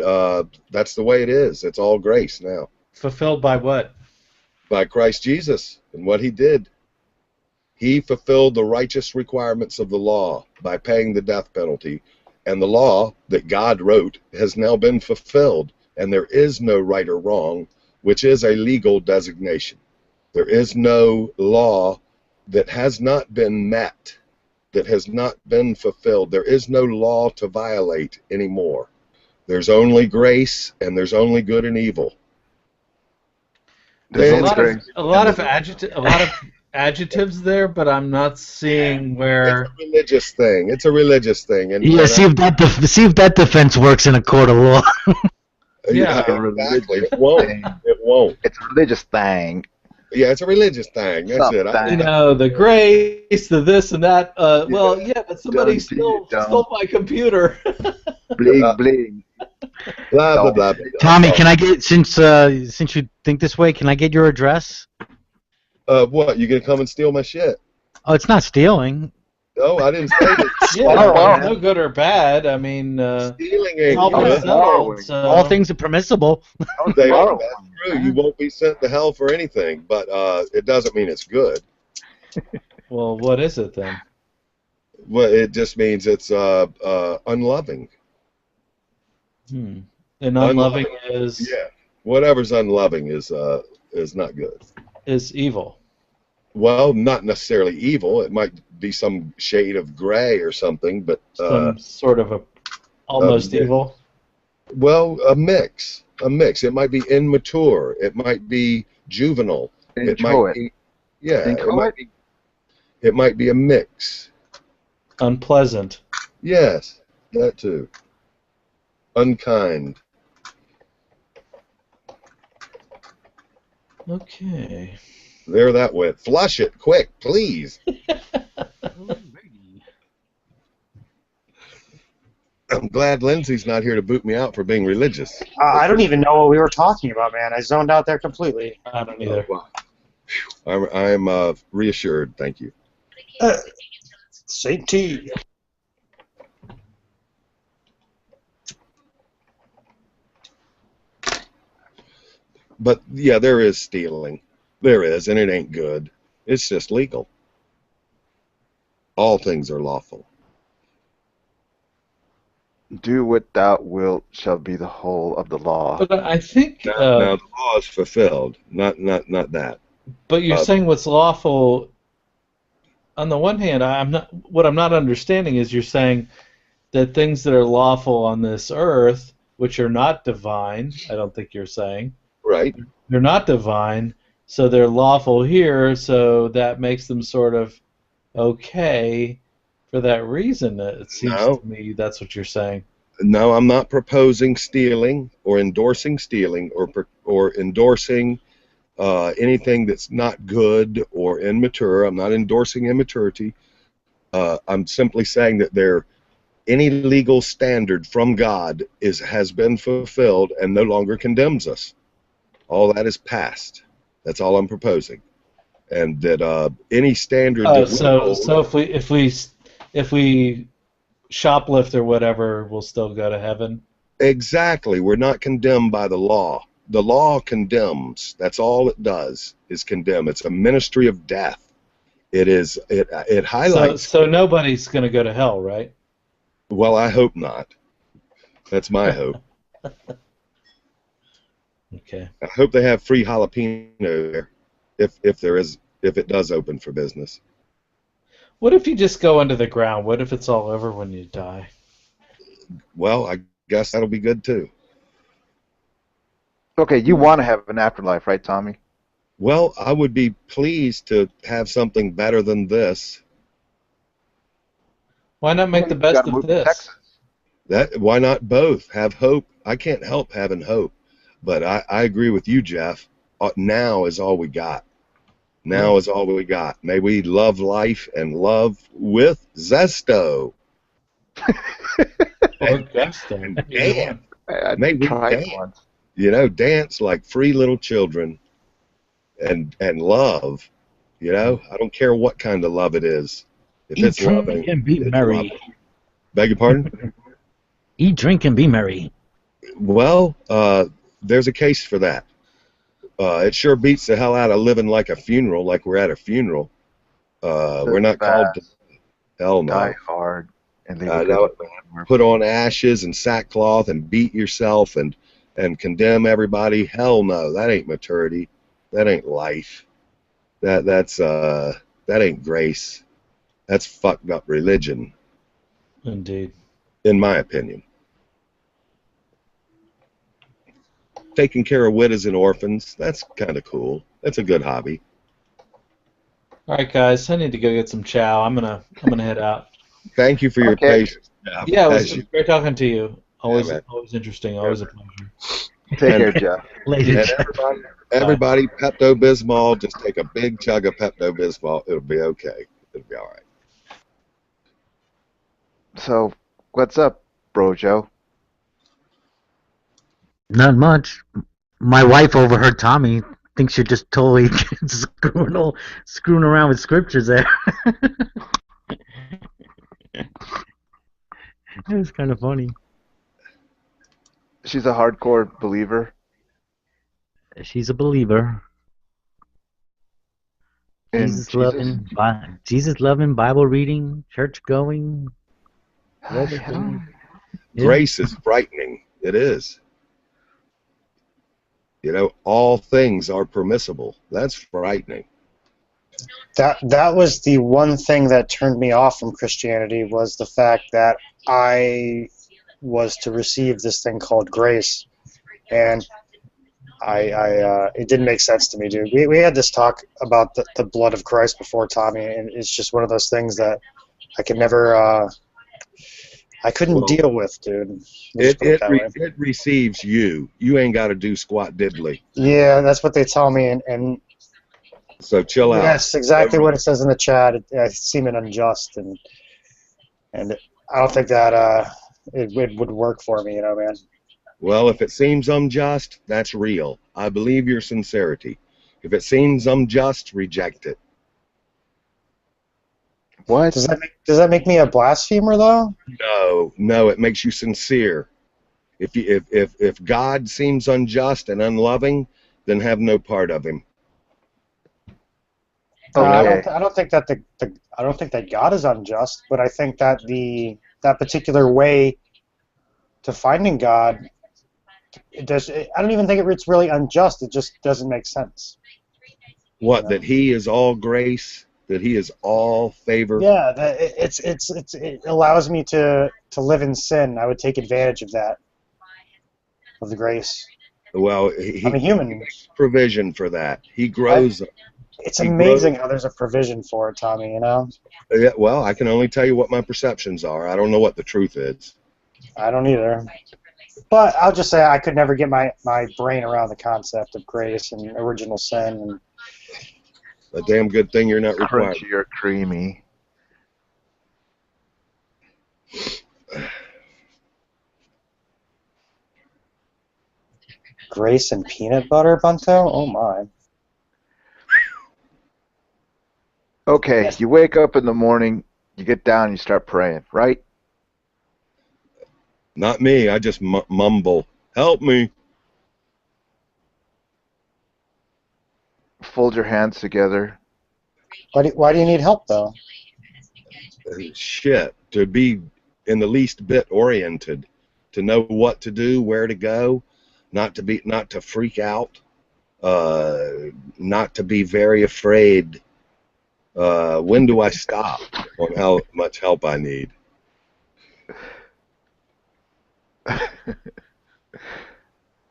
that's the way it is. It's all grace now. Fulfilled by what? By Christ Jesus and what he did. He fulfilled the righteous requirements of the law by paying the death penalty, and the law that God wrote has now been fulfilled, and there is no right or wrong, which is a legal designation. There is no law that has not been met, that has not been fulfilled. There is no law to violate anymore. There's only grace, and there's only good and evil. There's a lot of adjectives there, but I'm not seeing where. It's a religious thing. It's a religious thing, and yeah. See if that defense works in a court of law. Yeah, exactly. It won't. It won't. It's a religious thing. Yeah, it's a religious thing. That's it. You know, the grace, the this and that. Well, yeah, but somebody stole my computer. Bling bling. Blah blah blah. Tommy, can I get since you think this way, can I get your address? What? You gonna come and steal my shit? Oh, it's not stealing. No, I didn't say that. Yeah, no good or bad. I mean, stealing ain't all, good. All things are permissible. They are. That's true. You won't be sent to hell for anything, but it doesn't mean it's good. Well, what is it then? Well, it just means it's unloving. And unloving is whatever's unloving is not good. Is evil. Well, not necessarily evil. It might be some shade of gray or something, but some sort of almost evil. Well, a mix. It might be immature. It might be juvenile. It might be, it might be a mix. Unpleasant. Yes, that too. Unkind. Okay. There that went. Flush it, quick, please. I'm glad Lindsay's not here to boot me out for being religious. I don't even know what we were talking about, man. I zoned out there completely. I don't either. I'm reassured, thank you. Same to you. But yeah, there is stealing. There is, and it ain't good. It's just legal. All things are lawful. Do what thou wilt shall be the whole of the law. But I think now the law is fulfilled, not that. But you're saying what's lawful. On the one hand, what I'm not understanding is you're saying that things that are lawful on this earth, which are not divine, I don't think you're saying. Right. They're not divine, so they're lawful here, so that makes them sort of okay for that reason. It seems to me that's what you're saying. No, I'm not proposing stealing or endorsing stealing or endorsing anything that's not good or immature. I'm not endorsing immaturity. I'm simply saying that any legal standard from God has been fulfilled and no longer condemns us. All that is past. That's all I'm proposing, and that any standard. So if we shoplift or whatever, we'll still go to heaven. Exactly. We're not condemned by the law. The law condemns. That's all it does is condemn. It's a ministry of death. It highlights. So nobody's going to go to hell, right? Well, I hope not. That's my hope. Okay. I hope they have free jalapeno there, if it does open for business. What if you just go under the ground? What if it's all over when you die? Well, I guess that'll be good too. Okay, you want to have an afterlife, right, Tommy? Well, I would be pleased to have something better than this. Why not make the best of this? Why not both? Have hope. I can't help having hope. But I agree with you, Jeff. Now is all we got. Now is all we got. May we love life and love with zesto. Or gusto. And dance. May we dance. You know, dance like free little children. And love. You know, I don't care what kind of love it is. If Eat, drink, and be merry. Loving. Beg your pardon? Eat, drink, and be merry. Well, there's a case for that. It sure beats the hell out of living like a funeral, like we're at a funeral. We're not called to hell no. Die hard and put on ashes and sackcloth and beat yourself and condemn everybody. Hell no, that ain't maturity. That ain't life. That ain't grace. That's fucked up religion. Indeed. In my opinion. Taking care of widows and orphans, that's kind of cool. That's a good hobby. All right, guys, I need to go get some chow. I'm gonna head out. Thank you for your patience. Yeah, it was great talking to you. Always interesting. Always a pleasure. Take care, Jeff. Later, And Jeff. everybody, Pepto-Bismol, just take a big chug of Pepto-Bismol. It'll be okay. It'll be all right. So, what's up, bro, Joe? Not much. My wife overheard Tommy. Thinks you're just totally screwing around with scriptures there. It was kind of funny. She's a hardcore believer. She's a believer. In Jesus loving, Bible reading, church going. Grace is frightening. It is. You know, all things are permissible. That's frightening. That was the one thing that turned me off from Christianity, was the fact that I was to receive this thing called grace, and it didn't make sense to me, dude. We had this talk about the blood of Christ before, Tommy, and it's just one of those things that I could never I couldn't deal with, dude. It receives you. You ain't got to do squat diddly. Yeah, that's what they tell me, and so chill out. Yes, exactly what it says in the chat. It's seeming unjust, and I don't think that it would work for me, you know, man. Well, if it seems unjust, that's real. I believe your sincerity. If it seems unjust, reject it. What? Does that make me a blasphemer, though? No, it makes you sincere. If God seems unjust and unloving, then have no part of him. I don't think that I don't think that God is unjust, but I think that that particular way to finding God, I don't even think it's really unjust. It just doesn't make sense. What? You know? That He is all grace, that He is all favor. Yeah, it allows me to live in sin. I would take advantage of that, of the grace. Well, I'm a human. He makes provision for that. He grows. It's amazing how there's a provision for it, Tommy, you know? Yeah, well, I can only tell you what my perceptions are. I don't know what the truth is. I don't either. But I'll just say I could never get my brain around the concept of grace and original sin. And a damn good thing you're not required. Crunchy or creamy. Grace and peanut butter, Bunto? Oh, my. Okay, you wake up in the morning, you get down, you start praying, right? Not me. I just mumble, "Help me." Fold your hands together. Why do you need help, though? Shit, to be in the least bit oriented, to know what to do, where to go, not to freak out, not to be very afraid. When do I stop on how much help I need?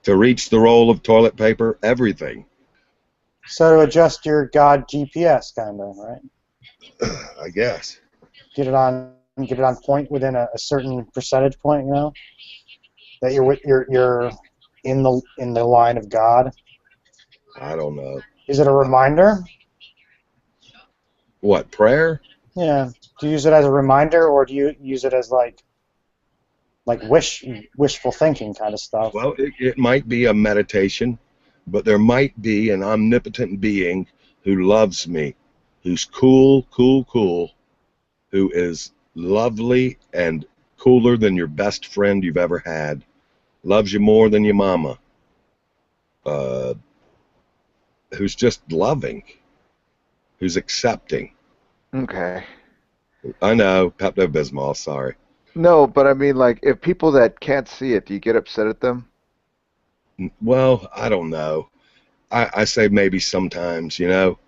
To reach the roll of toilet paper, everything. So to adjust your God GPS, kind of, right? I guess. Get it on point within a certain percentage point, you know, that you're in the line of God. I don't know. Is it a reminder? What, prayer? Yeah. Do you use it as a reminder, or do you use it as like wishful thinking kind of stuff? Well, it might be a meditation, but there might be an omnipotent being who loves me, who's cool, who is lovely and cooler than your best friend you've ever had, loves you more than your mama, who's just loving, who's accepting. Okay. I know, Pepto-Bismol, sorry. No, but I mean, like, if people that can't see it, do you get upset at them? Well, I don't know. I say maybe sometimes, you know.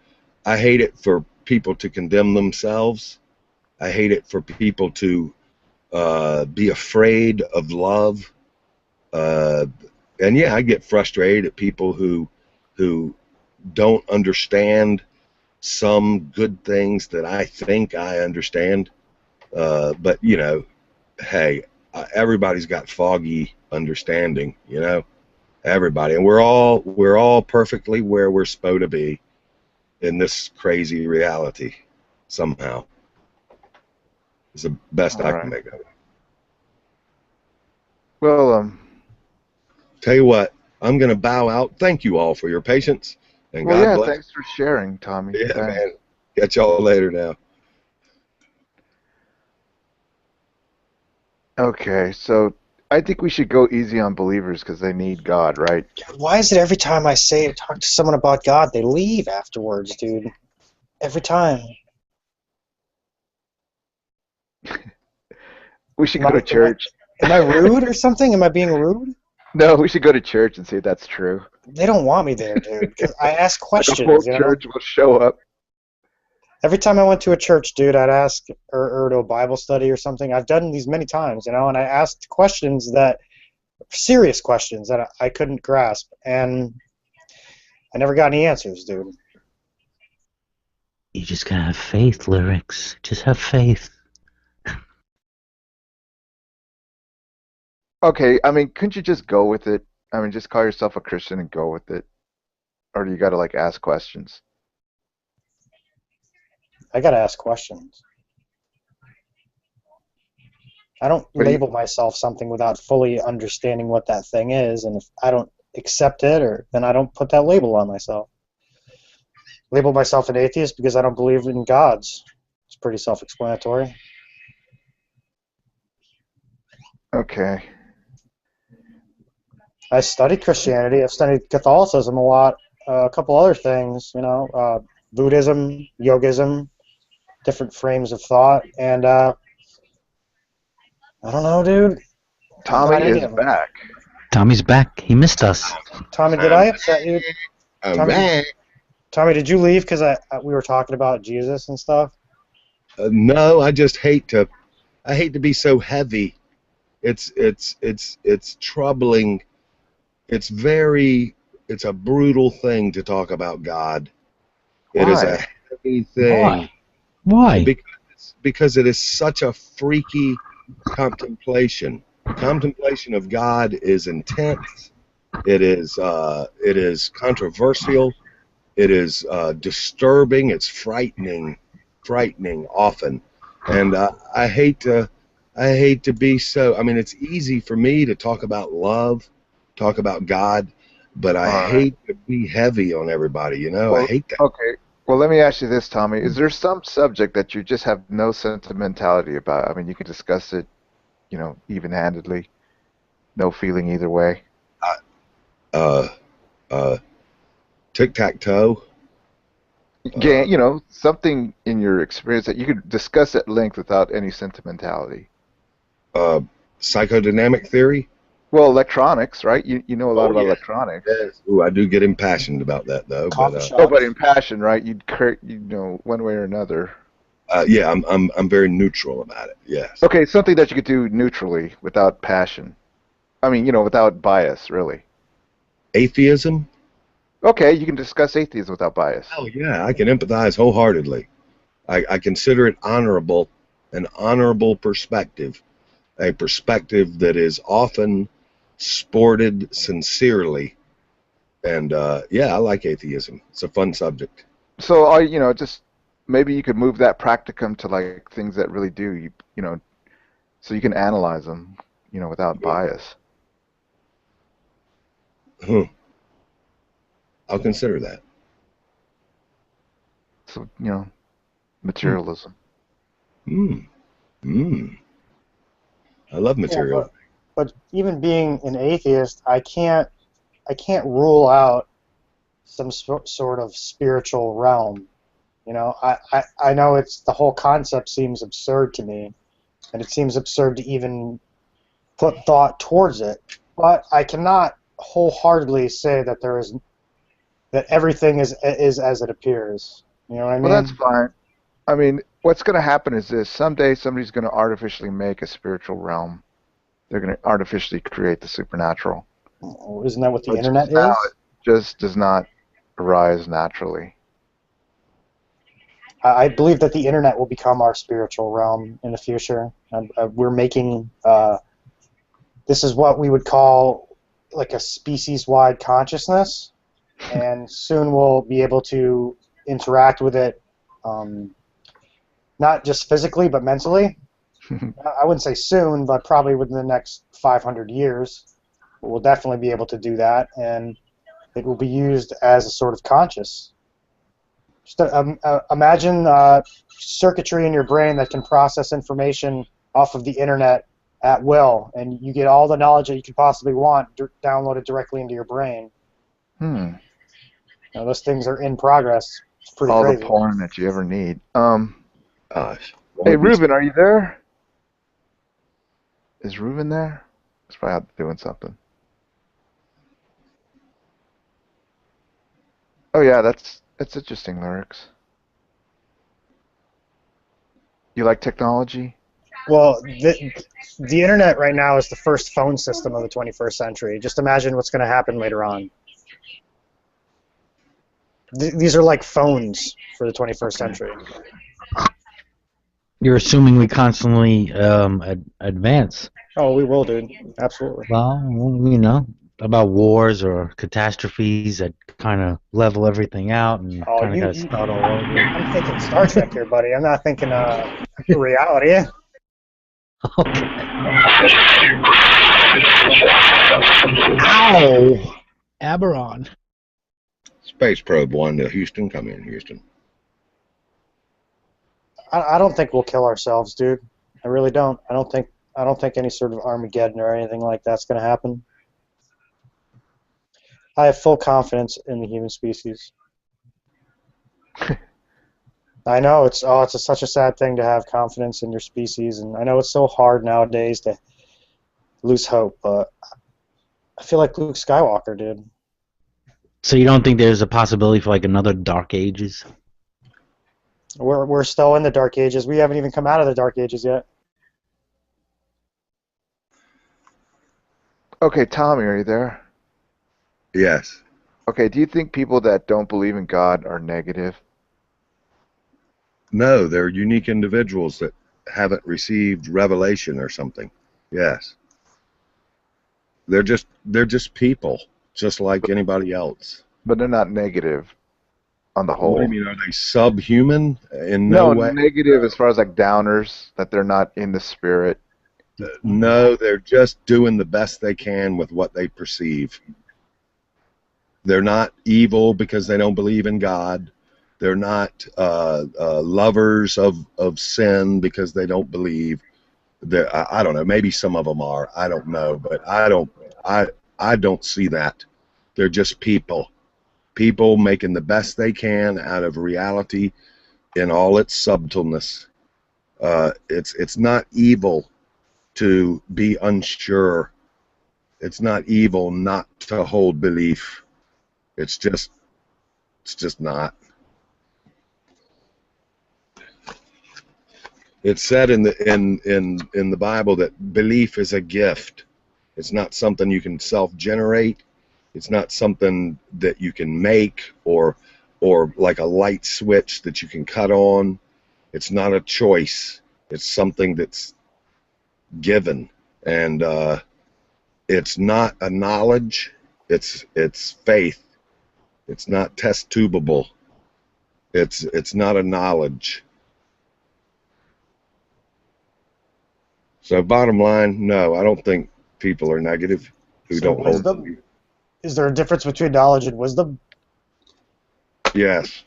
I hate it for people to condemn themselves. I hate it for people to be afraid of love. And yeah, I get frustrated at people who don't understand some good things that I think I understand. But, you know, hey, everybody's got foggy understanding, you know. Everybody, and we're all perfectly where we're supposed to be in this crazy reality somehow. It's the best I can make of it. Well, tell you what, I'm going to bow out. Thank you all for your patience, and well, God yeah, bless. thanks for sharing, Tommy. Yeah, Thanks. man. Catch y'all later now. Okay, so I think we should go easy on believers because they need God, right? Why is it every time I talk to someone about God, they leave afterwards, dude? Every time. We should go to church. Am I rude or something? Am I being rude? No, we should go to church and see if that's true. They don't want me there, dude. 'Cause I ask questions. Like a whole you know? church will show up. Every time I went to a church, dude, I'd ask, or to a Bible study or something. I've done these many times, and I asked questions serious questions that I couldn't grasp, and I never got any answers, dude. You just gotta have faith, Lyrics. Just have faith. Okay, I mean, couldn't you just go with it? I mean, just call yourself a Christian and go with it. Or do you gotta, like, ask questions? I gotta ask questions. I don't label myself something without fully understanding what that thing is, and if I don't accept it, then I don't put that label on myself. Label myself an atheist because I don't believe in gods. It's pretty self-explanatory. Okay. I studied Christianity. I've studied Catholicism a lot. A couple other things, Buddhism, yogism, different frames of thought, and I don't know, dude. Tommy is back. Tommy's back. He missed us. Tommy, did I upset you? Tommy, Tommy, did you leave because we were talking about Jesus and stuff? No, I just hate to be so heavy. It's troubling. It's a brutal thing to talk about God. It is a heavy thing. Why? Because it is such a freaky contemplation. Contemplation of God is intense. It is controversial. It is disturbing. It's frightening often. And I hate to be so. I mean, it's easy for me to talk about love, talk about God, but I hate to be heavy on everybody. Well, I hate that. Okay. Well, let me ask you this, Tommy. Is there some subject that you just have no sentimentality about? I mean, you can discuss it, even-handedly, no feeling either way. Tic-tac-toe. Something in your experience that you could discuss at length without any sentimentality. Psychodynamic theory. Well, electronics, right? You know a lot about electronics. Yes. Ooh, I do get impassioned about that though. But impassioned, right? One way or another. Yeah, I'm very neutral about it. Yes. Okay, something that you could do neutrally without passion. I mean, without bias, really. Atheism. Okay, you can discuss atheism without bias. Oh yeah, I can empathize wholeheartedly. I consider it honorable, an honorable perspective, a perspective that is often sported sincerely, and I like atheism. It's a fun subject. So, just maybe you could move that practicum to like things that really do, so you can analyze them, without bias. I'll consider that. So, materialism. I love material. Yeah, but even being an atheist, I can't rule out some sort of spiritual realm. I know the whole concept seems absurd to me, and it seems absurd to even put thought towards it. But I cannot wholeheartedly say that that everything is as it appears. You know what I mean? Well, that's fine. I mean, what's going to happen is this. Someday somebody's going to artificially make a spiritual realm. They're going to artificially create the supernatural. Isn't that what the internet is? It just does not arise naturally. I believe that the internet will become our spiritual realm in the future. We're making this is what we would call like a species-wide consciousness, and soon we'll be able to interact with it, not just physically but mentally. I wouldn't say soon, but probably within the next 500 years, we'll definitely be able to do that, and it will be used as a sort of conscious. Just imagine circuitry in your brain that can process information off of the internet at will, and you get all the knowledge that you could possibly want downloaded directly into your brain. Now, those things are in progress. It's pretty All crazy. the porn that you ever need. Gosh. Hey, Ruben, are you there? Is Ruben there? He's probably out doing something. Oh yeah, that's interesting lyrics. You like technology? Well, the internet right now is the first phone system of the 21st century. Just imagine what's going to happen later on. These are like phones for the 21st century. You're assuming we constantly advance. Oh, we will, dude. Absolutely. Well, you know, about wars or catastrophes that kind of level everything out and kind of got to start all over. I'm thinking Star Trek here, buddy. I'm not thinking reality. Ow! Aberon. Space Probe 1 to Houston. Come in, Houston. I don't think we'll kill ourselves, dude. I really don't. I don't think any sort of Armageddon or anything like that's going to happen. I have full confidence in the human species. I know it's such a sad thing to have confidence in your species, and I know it's so hard nowadays to lose hope, but I feel like Luke Skywalker did. So you don't think there's a possibility for like another Dark Ages? We're still in the Dark Ages. We haven't even come out of the Dark Ages yet. Okay, Tommy, are you there? Yes. Okay, do you think people that don't believe in God are negative? No, they're unique individuals that haven't received revelation or something. Yes. They're just people, just like anybody else. But they're not negative on the whole. What do you mean? Are they subhuman in no way? Negative as far as like downers, that they're not in the spirit. No, they're just doing the best they can with what they perceive. They're not evil because they don't believe in God. They're not lovers of sin because they don't believe. I don't know. Maybe some of them are. I don't know, but I don't see that. They're just people. People making the best they can out of reality in all its subtleness. It's not evil to be unsure. It's not evil not to hold belief. It's just not. It's said in the Bible that belief is a gift. It's not something you can self-generate. It's not something that you can make or like a light switch that you can cut on. It's not a choice. It's something that's given, and it's not a knowledge. It's faith. It's not test tubable. It's not a knowledge. So bottom line, no, I don't think people are negative who don't hold belief. Is there a difference between knowledge and wisdom? Yes.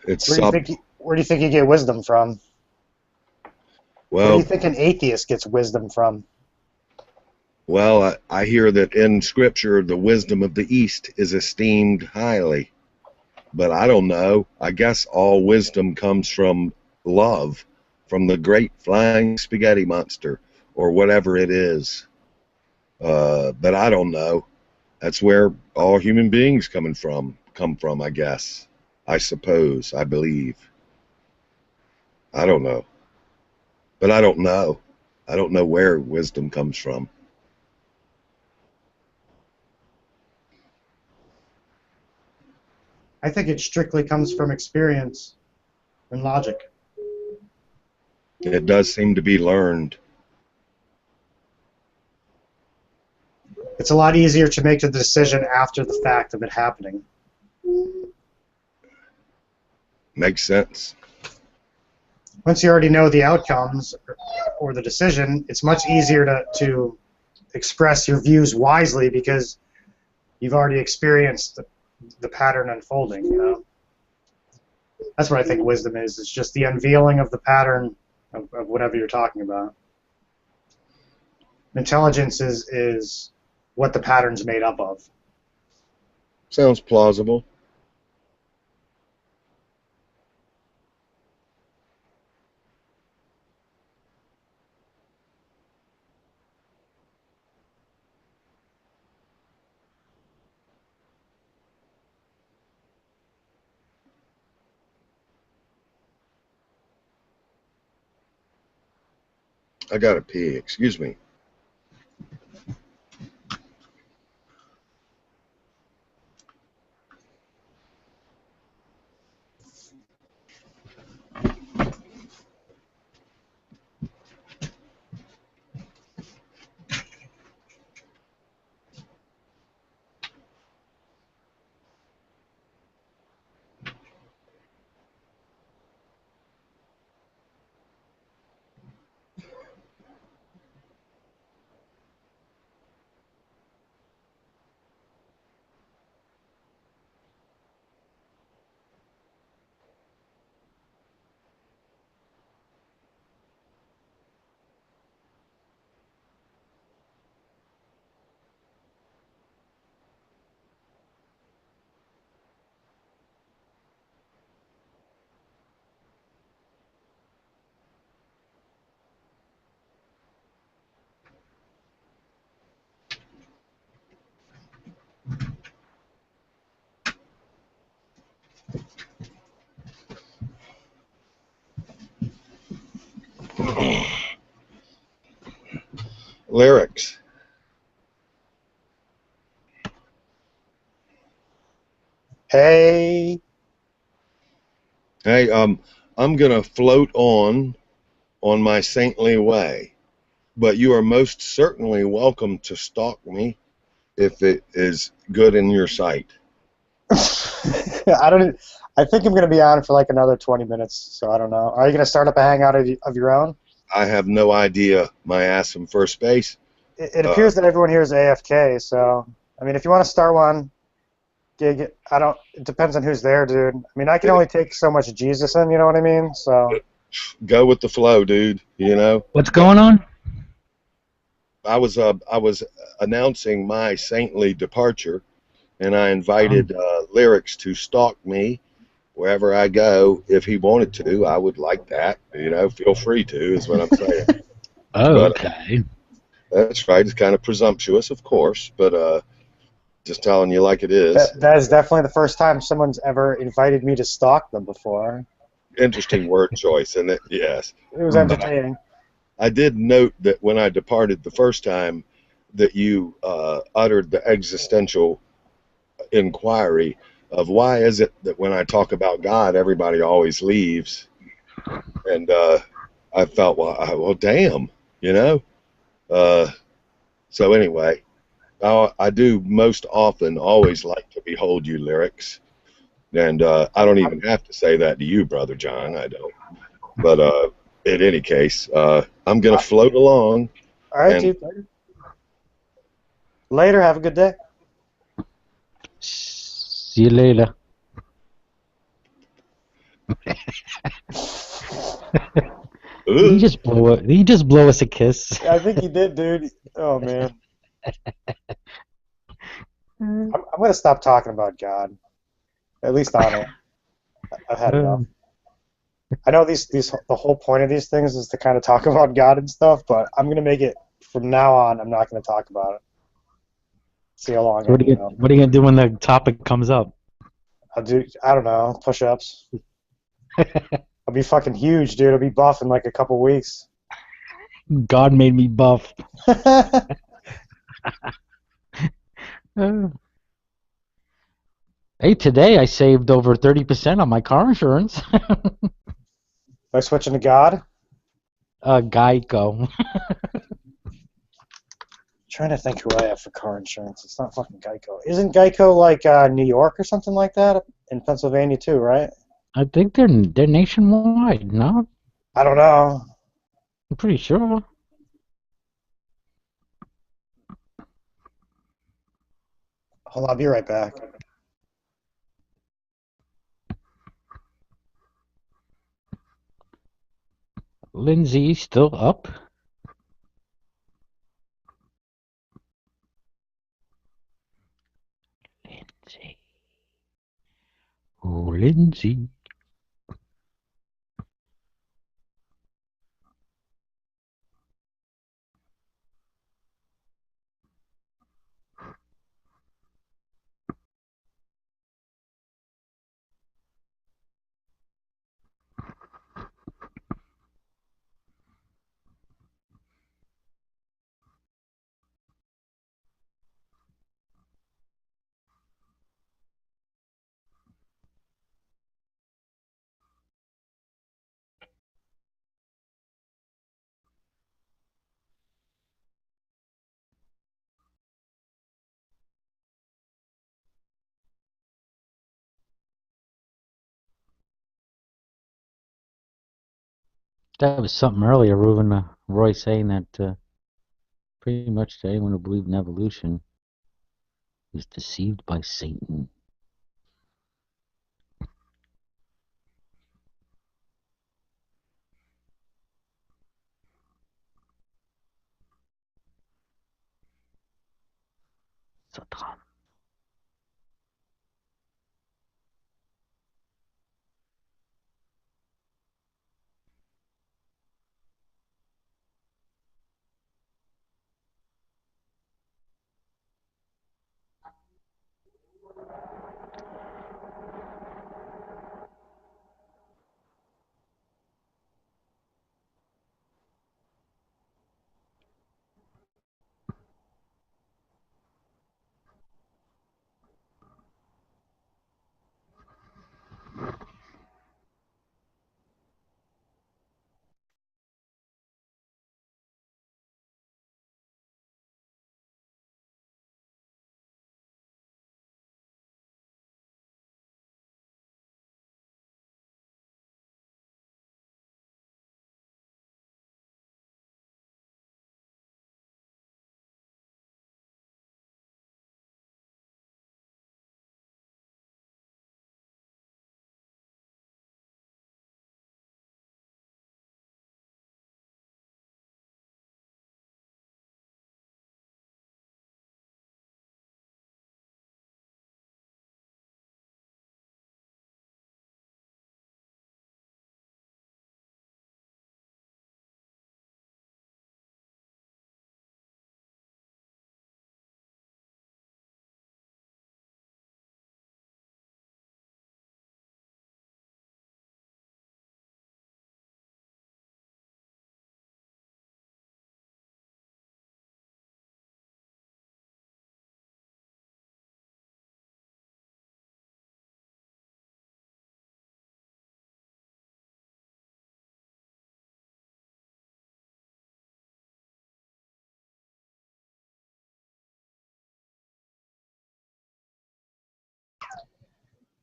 Where do you think you get wisdom from? Well, where do you think an atheist gets wisdom from? Well, I hear that in Scripture the wisdom of the East is esteemed highly. But I don't know. I guess all wisdom comes from love, from the great flying spaghetti monster, or whatever it is. But I don't know. That's where all human beings come from, I guess. I suppose, I believe. I don't know. But I don't know. I don't know where wisdom comes from. I think it strictly comes from experience and logic. It does seem to be learned. It's a lot easier to make the decision after the fact of it happening. Makes sense. Once you already know the outcomes or the decision, it's much easier to express your views wisely because you've already experienced the pattern unfolding, you know. That's what I think wisdom is. It's just the unveiling of the pattern of whatever you're talking about. Intelligence is what the pattern's made up of. Sounds plausible. I gotta pee, excuse me. Lyrics. Hey. Hey, I'm gonna float on my saintly way, but you are most certainly welcome to stalk me if it is good in your sight. I think I'm going to be on for like another 20 minutes, so I don't know. Are you going to start up a hangout of your own? I have no idea. My ass in first base. It appears that everyone here is AFK, so I mean, if you want to start one, it depends on who's there, dude. I mean, I can only take so much Jesus in, you know what I mean? So go with the flow, dude. You know. What's going on? I was announcing my saintly departure, and I invited Lyrics to stalk me wherever I go. If he wanted to, I would like that. You know, feel free to, is what I'm saying. Okay. That's right. It's kind of presumptuous, of course, but just telling you like it is. That is definitely the first time someone's ever invited me to stalk them before. Interesting word choice, isn't it? Yes. It was entertaining. I did note that when I departed the first time that you uttered the existential inquiry of why is it that when I talk about God, everybody always leaves. And I felt, well, damn, you know? So anyway, I do most often always like to behold you, Lyrics. And I don't even have to say that to you, Brother John. I don't. But in any case, I'm going to float along. All right, dude. Later. Have a good day. See you later. Did he just blow us a kiss? I think he did, dude. Oh man. I'm gonna stop talking about God. At least on it. I've had enough. I know the whole point of these things is to kind of talk about God and stuff, but I'm gonna make it from now on. I'm not gonna talk about it. See how long. What are you gonna do when the topic comes up? I don't know, push-ups. I'll be fucking huge, dude. I'll be buff in like a couple weeks. God made me buff. Hey, today I saved over 30% on my car insurance. By switching to God? Geico. trying to think who I have for car insurance. It's not fucking Geico. Isn't Geico like New York or something like that? In Pennsylvania too, right? I think they're nationwide, no? I don't know. I'm pretty sure. Hold on, I'll be right back. Lindsay still up? Lindsay. Oh, Lindsay. That was something earlier, Reuben, Roy saying that pretty much anyone who believed in evolution is deceived by Satan. Satan.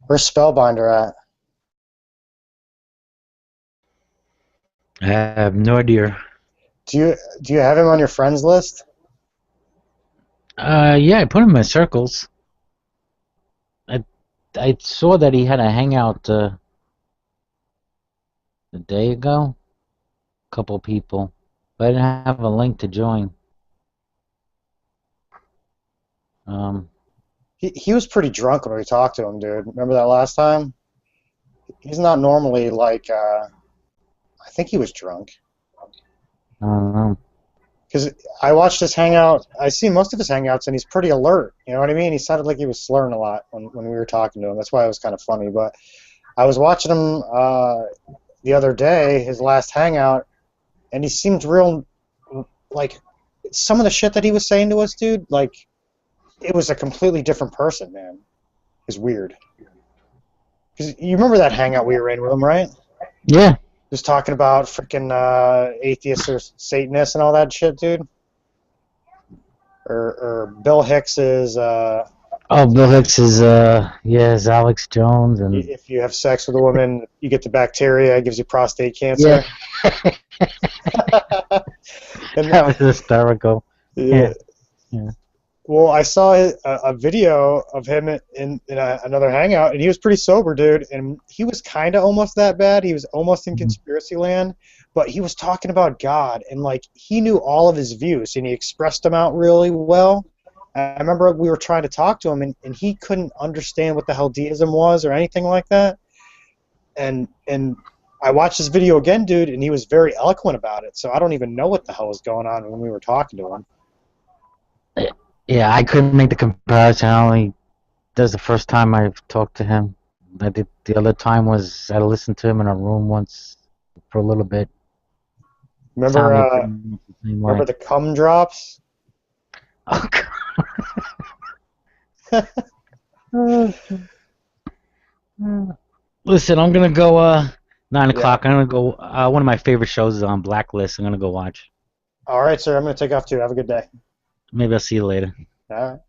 Where's Spellbinder at? I have no idea. Do you have him on your friends list? Yeah, I put him in my circles. I saw that he had a hangout a day ago. A couple people, but I didn't have a link to join. He was pretty drunk when we talked to him, dude. Remember that last time? He's not normally like. I think he was drunk. I don't know. Because I watched his hangout. I see most of his hangouts, and he's pretty alert. You know what I mean? He sounded like he was slurring a lot when we were talking to him. That's why it was kind of funny. But I was watching him the other day, his last hangout, and he seemed real. Like some of the shit that he was saying to us, dude. Like it was a completely different person, man. It's weird. Because you remember that hangout we were in with him, right? Yeah. Just talking about freaking atheists or Satanists and all that shit, dude. or Bill Hicks is. Oh, Bill Hicks is yes, Alex Jones, and If you have sex with a woman, you get the bacteria. It gives you prostate cancer. yeah, And that was hysterical. yeah. Yeah. Well, I saw a video of him in another hangout, and he was pretty sober, dude. And he was kind of almost that bad. He was almost in conspiracy land, but he was talking about God, and like he knew all of his views, and he expressed them out really well. I remember we were trying to talk to him, and he couldn't understand what the hell deism was or anything like that. And I watched this video again, dude, and he was very eloquent about it. So I don't even know what the hell was going on when we were talking to him. Yeah, I couldn't make the comparison. That's the first time I've talked to him. I did. The other time was I listened to him in a room once for a little bit. Remember, Sounded pretty much the same way. remember the cum drops? Oh, Listen, I'm gonna go 9 o'clock. I'm gonna go. One of my favorite shows is on Blacklist. I'm gonna go watch. All right, sir. I'm gonna take off too. Have a good day. Maybe I'll see you later. All right.